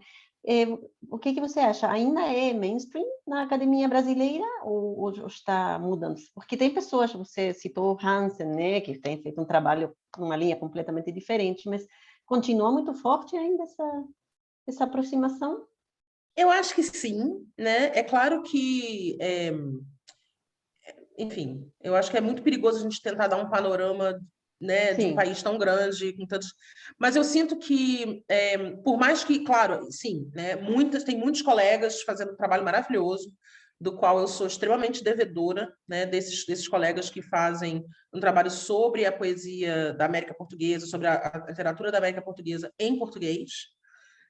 O que você acha? Ainda é mainstream na academia brasileira ou está mudando? Porque tem pessoas, você citou Hansen, né, que tem feito um trabalho numa linha completamente diferente, mas continua muito forte ainda essa aproximação? Eu acho que sim, né? É claro que, enfim, eu acho que é muito perigoso a gente tentar dar um panorama, né, de um país tão grande, com tantos... Mas eu sinto que, por mais que, claro, sim, né, tem muitos colegas fazendo um trabalho maravilhoso, do qual eu sou extremamente devedora, né, desses colegas que fazem um trabalho sobre a poesia da América Portuguesa, sobre a literatura da América Portuguesa em português,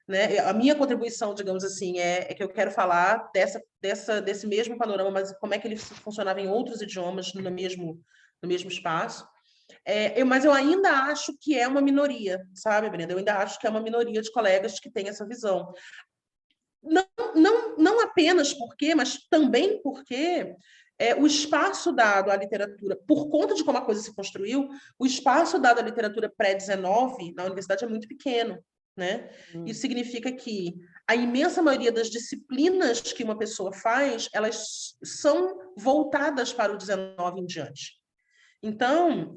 né? A minha contribuição, digamos assim, é que eu quero falar desse mesmo panorama, mas como é que ele funcionava em outros idiomas no mesmo espaço. Mas eu ainda acho que é uma minoria, sabe, Brenda? Eu ainda acho que é uma minoria de colegas que tem essa visão. Não apenas porque, mas também porque o espaço dado à literatura, por conta de como a coisa se construiu, o espaço dado à literatura pré-19 na universidade é muito pequeno, né? Isso significa que a imensa maioria das disciplinas que uma pessoa faz, elas são voltadas para o 19 em diante. Então,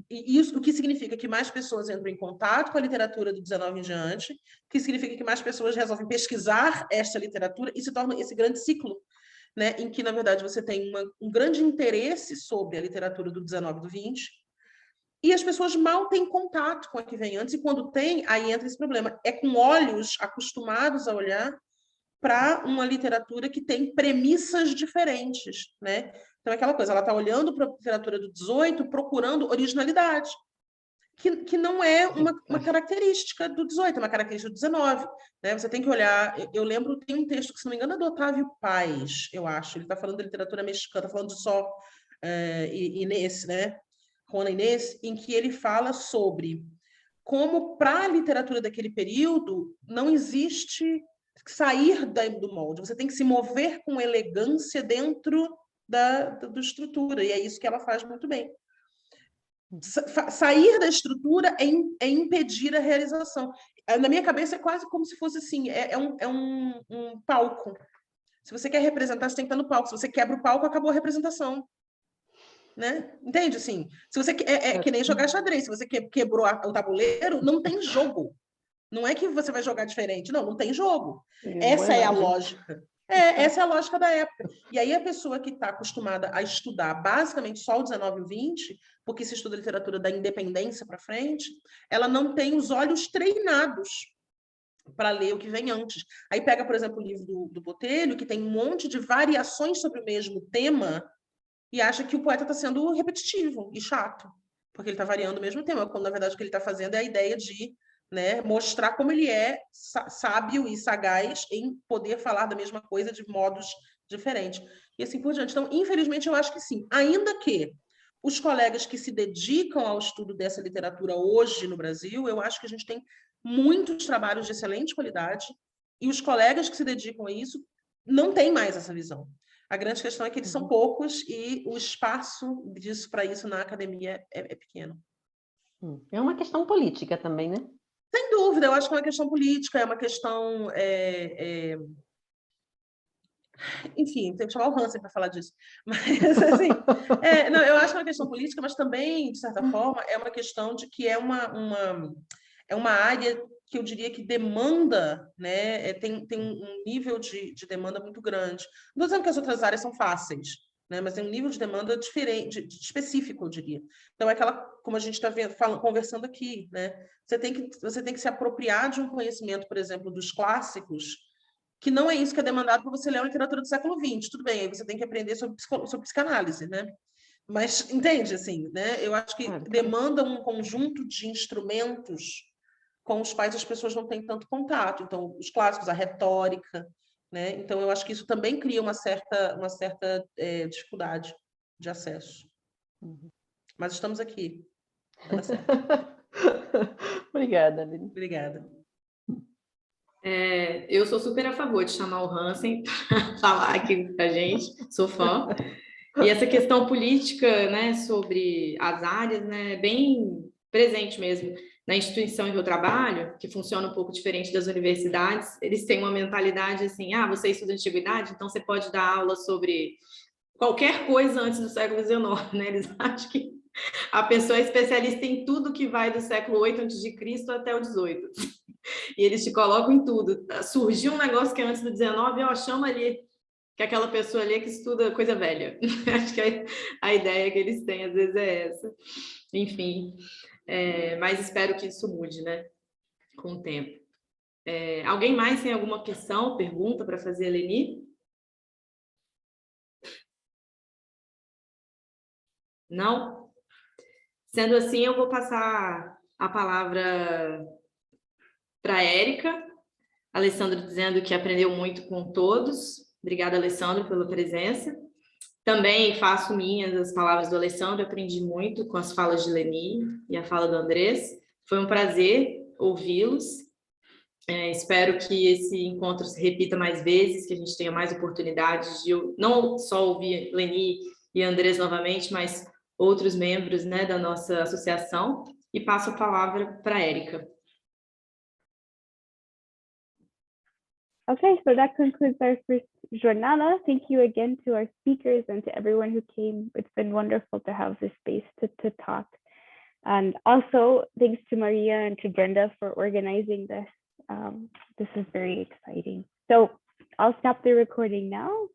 isso, o que significa que mais pessoas entram em contato com a literatura do 19 em diante, o que significa que mais pessoas resolvem pesquisar esta literatura e se torna esse grande ciclo, né, em que, na verdade, você tem um grande interesse sobre a literatura do 19 e do 20, e as pessoas mal têm contato com a que vem antes, e quando tem, aí entra esse problema. É com olhos acostumados a olhar para uma literatura que tem premissas diferentes, né? Então, é aquela coisa, ela está olhando para a literatura do 18, procurando originalidade, que não é uma característica do 18, é uma característica do 19. Né? Você tem que olhar... Eu lembro, tem um texto, que, se não me engano, é do Otávio Paz, eu acho. Ele está falando da literatura mexicana, está falando de Só Inês, né? Juana Inês, em que ele fala sobre como, para a literatura daquele período, não existe sair do molde. Você tem que se mover com elegância dentro da estrutura, e é isso que ela faz muito bem. Sair da estrutura é impedir a realização. Na minha cabeça é quase como se fosse assim, um palco. Se você quer representar, você tem que estar no palco. Se você quebra o palco, acabou a representação. Né? Entende? Assim, se você que nem jogar xadrez. Se você quebrou o tabuleiro, não tem jogo. Não é que você vai jogar diferente. Não tem jogo. Essa é a lógica. Essa é a lógica da época. E aí a pessoa que está acostumada a estudar basicamente só o 19 e o 20, porque se estuda literatura da independência para frente, ela não tem os olhos treinados para ler o que vem antes. Aí pega, por exemplo, o livro do Botelho, que tem um monte de variações sobre o mesmo tema, e acha que o poeta está sendo repetitivo e chato, porque ele está variando o mesmo tema, quando na verdade o que ele está fazendo é a ideia de, né, mostrar como ele é sábio e sagaz em poder falar da mesma coisa de modos diferentes. E assim por diante. Então, infelizmente, eu acho que sim. Ainda que os colegas que se dedicam ao estudo dessa literatura hoje no Brasil, eu acho que a gente tem muitos trabalhos de excelente qualidade, e os colegas que se dedicam a isso não têm mais essa visão. A grande questão é que eles são poucos e o espaço disso para isso na academia é pequeno. É uma questão política também, né? Sem dúvida, eu acho que é uma questão política, é uma questão... Enfim, tem que chamar o Hansen para falar disso. Mas, assim, não, eu acho que é uma questão política, mas também, de certa forma, é uma questão de que é uma área que eu diria que demanda, né, tem um nível de demanda muito grande. Não estou dizendo que as outras áreas são fáceis, né, mas tem um nível de demanda diferente, específico, eu diria. Então, é aquela, como a gente está conversando aqui, né, você tem que se apropriar de um conhecimento, por exemplo, dos clássicos, que não é isso que é demandado para você ler a literatura do século XX. Tudo bem, aí você tem que aprender sobre psicanálise, né? Mas, entende, assim, né? Eu acho que demanda um conjunto de instrumentos com os quais as pessoas não têm tanto contato. Então, os clássicos, a retórica, né? Então, eu acho que isso também cria uma certa dificuldade de acesso. Mas estamos aqui. Vai dar certo. Obrigada, Aline. Obrigada. Eu sou super a favor de chamar o Hansen para falar aqui com a gente, sou fã. E essa questão política, né, sobre as áreas, né, é bem presente mesmo na instituição em que eu trabalho, que funciona um pouco diferente das universidades. Eles têm uma mentalidade assim, você estuda antiguidade, então você pode dar aula sobre qualquer coisa antes do século XIX, né? Eles acham que a pessoa é especialista em tudo que vai do século 8 a.C. até o 18. E eles te colocam em tudo. Surgiu um negócio que é antes do 19, chama ali, que aquela pessoa ali que estuda coisa velha. Acho que a ideia que eles têm às vezes é essa. Enfim, mas espero que isso mude, né? Com o tempo. Alguém mais tem alguma questão, pergunta para fazer, Leni? Não? Sendo assim, eu vou passar a palavra para a Érica. Alessandro dizendo que aprendeu muito com todos. Obrigada, Alessandro, pela presença. Também faço minhas as palavras do Alessandro, aprendi muito com as falas de Leni e a fala do Andrés. Foi um prazer ouvi-los. Espero que esse encontro se repita mais vezes, que a gente tenha mais oportunidades de não só ouvir Leni e Andrés novamente, mas outros membros, né, da nossa associação. E passo a palavra para a Érica. Okay, so that concludes our first jornada. Thank you again to our speakers and to everyone who came. It's been wonderful to have this space to talk. And also thanks to Maria and to Brenda for organizing this. This is very exciting. So I'll stop the recording now.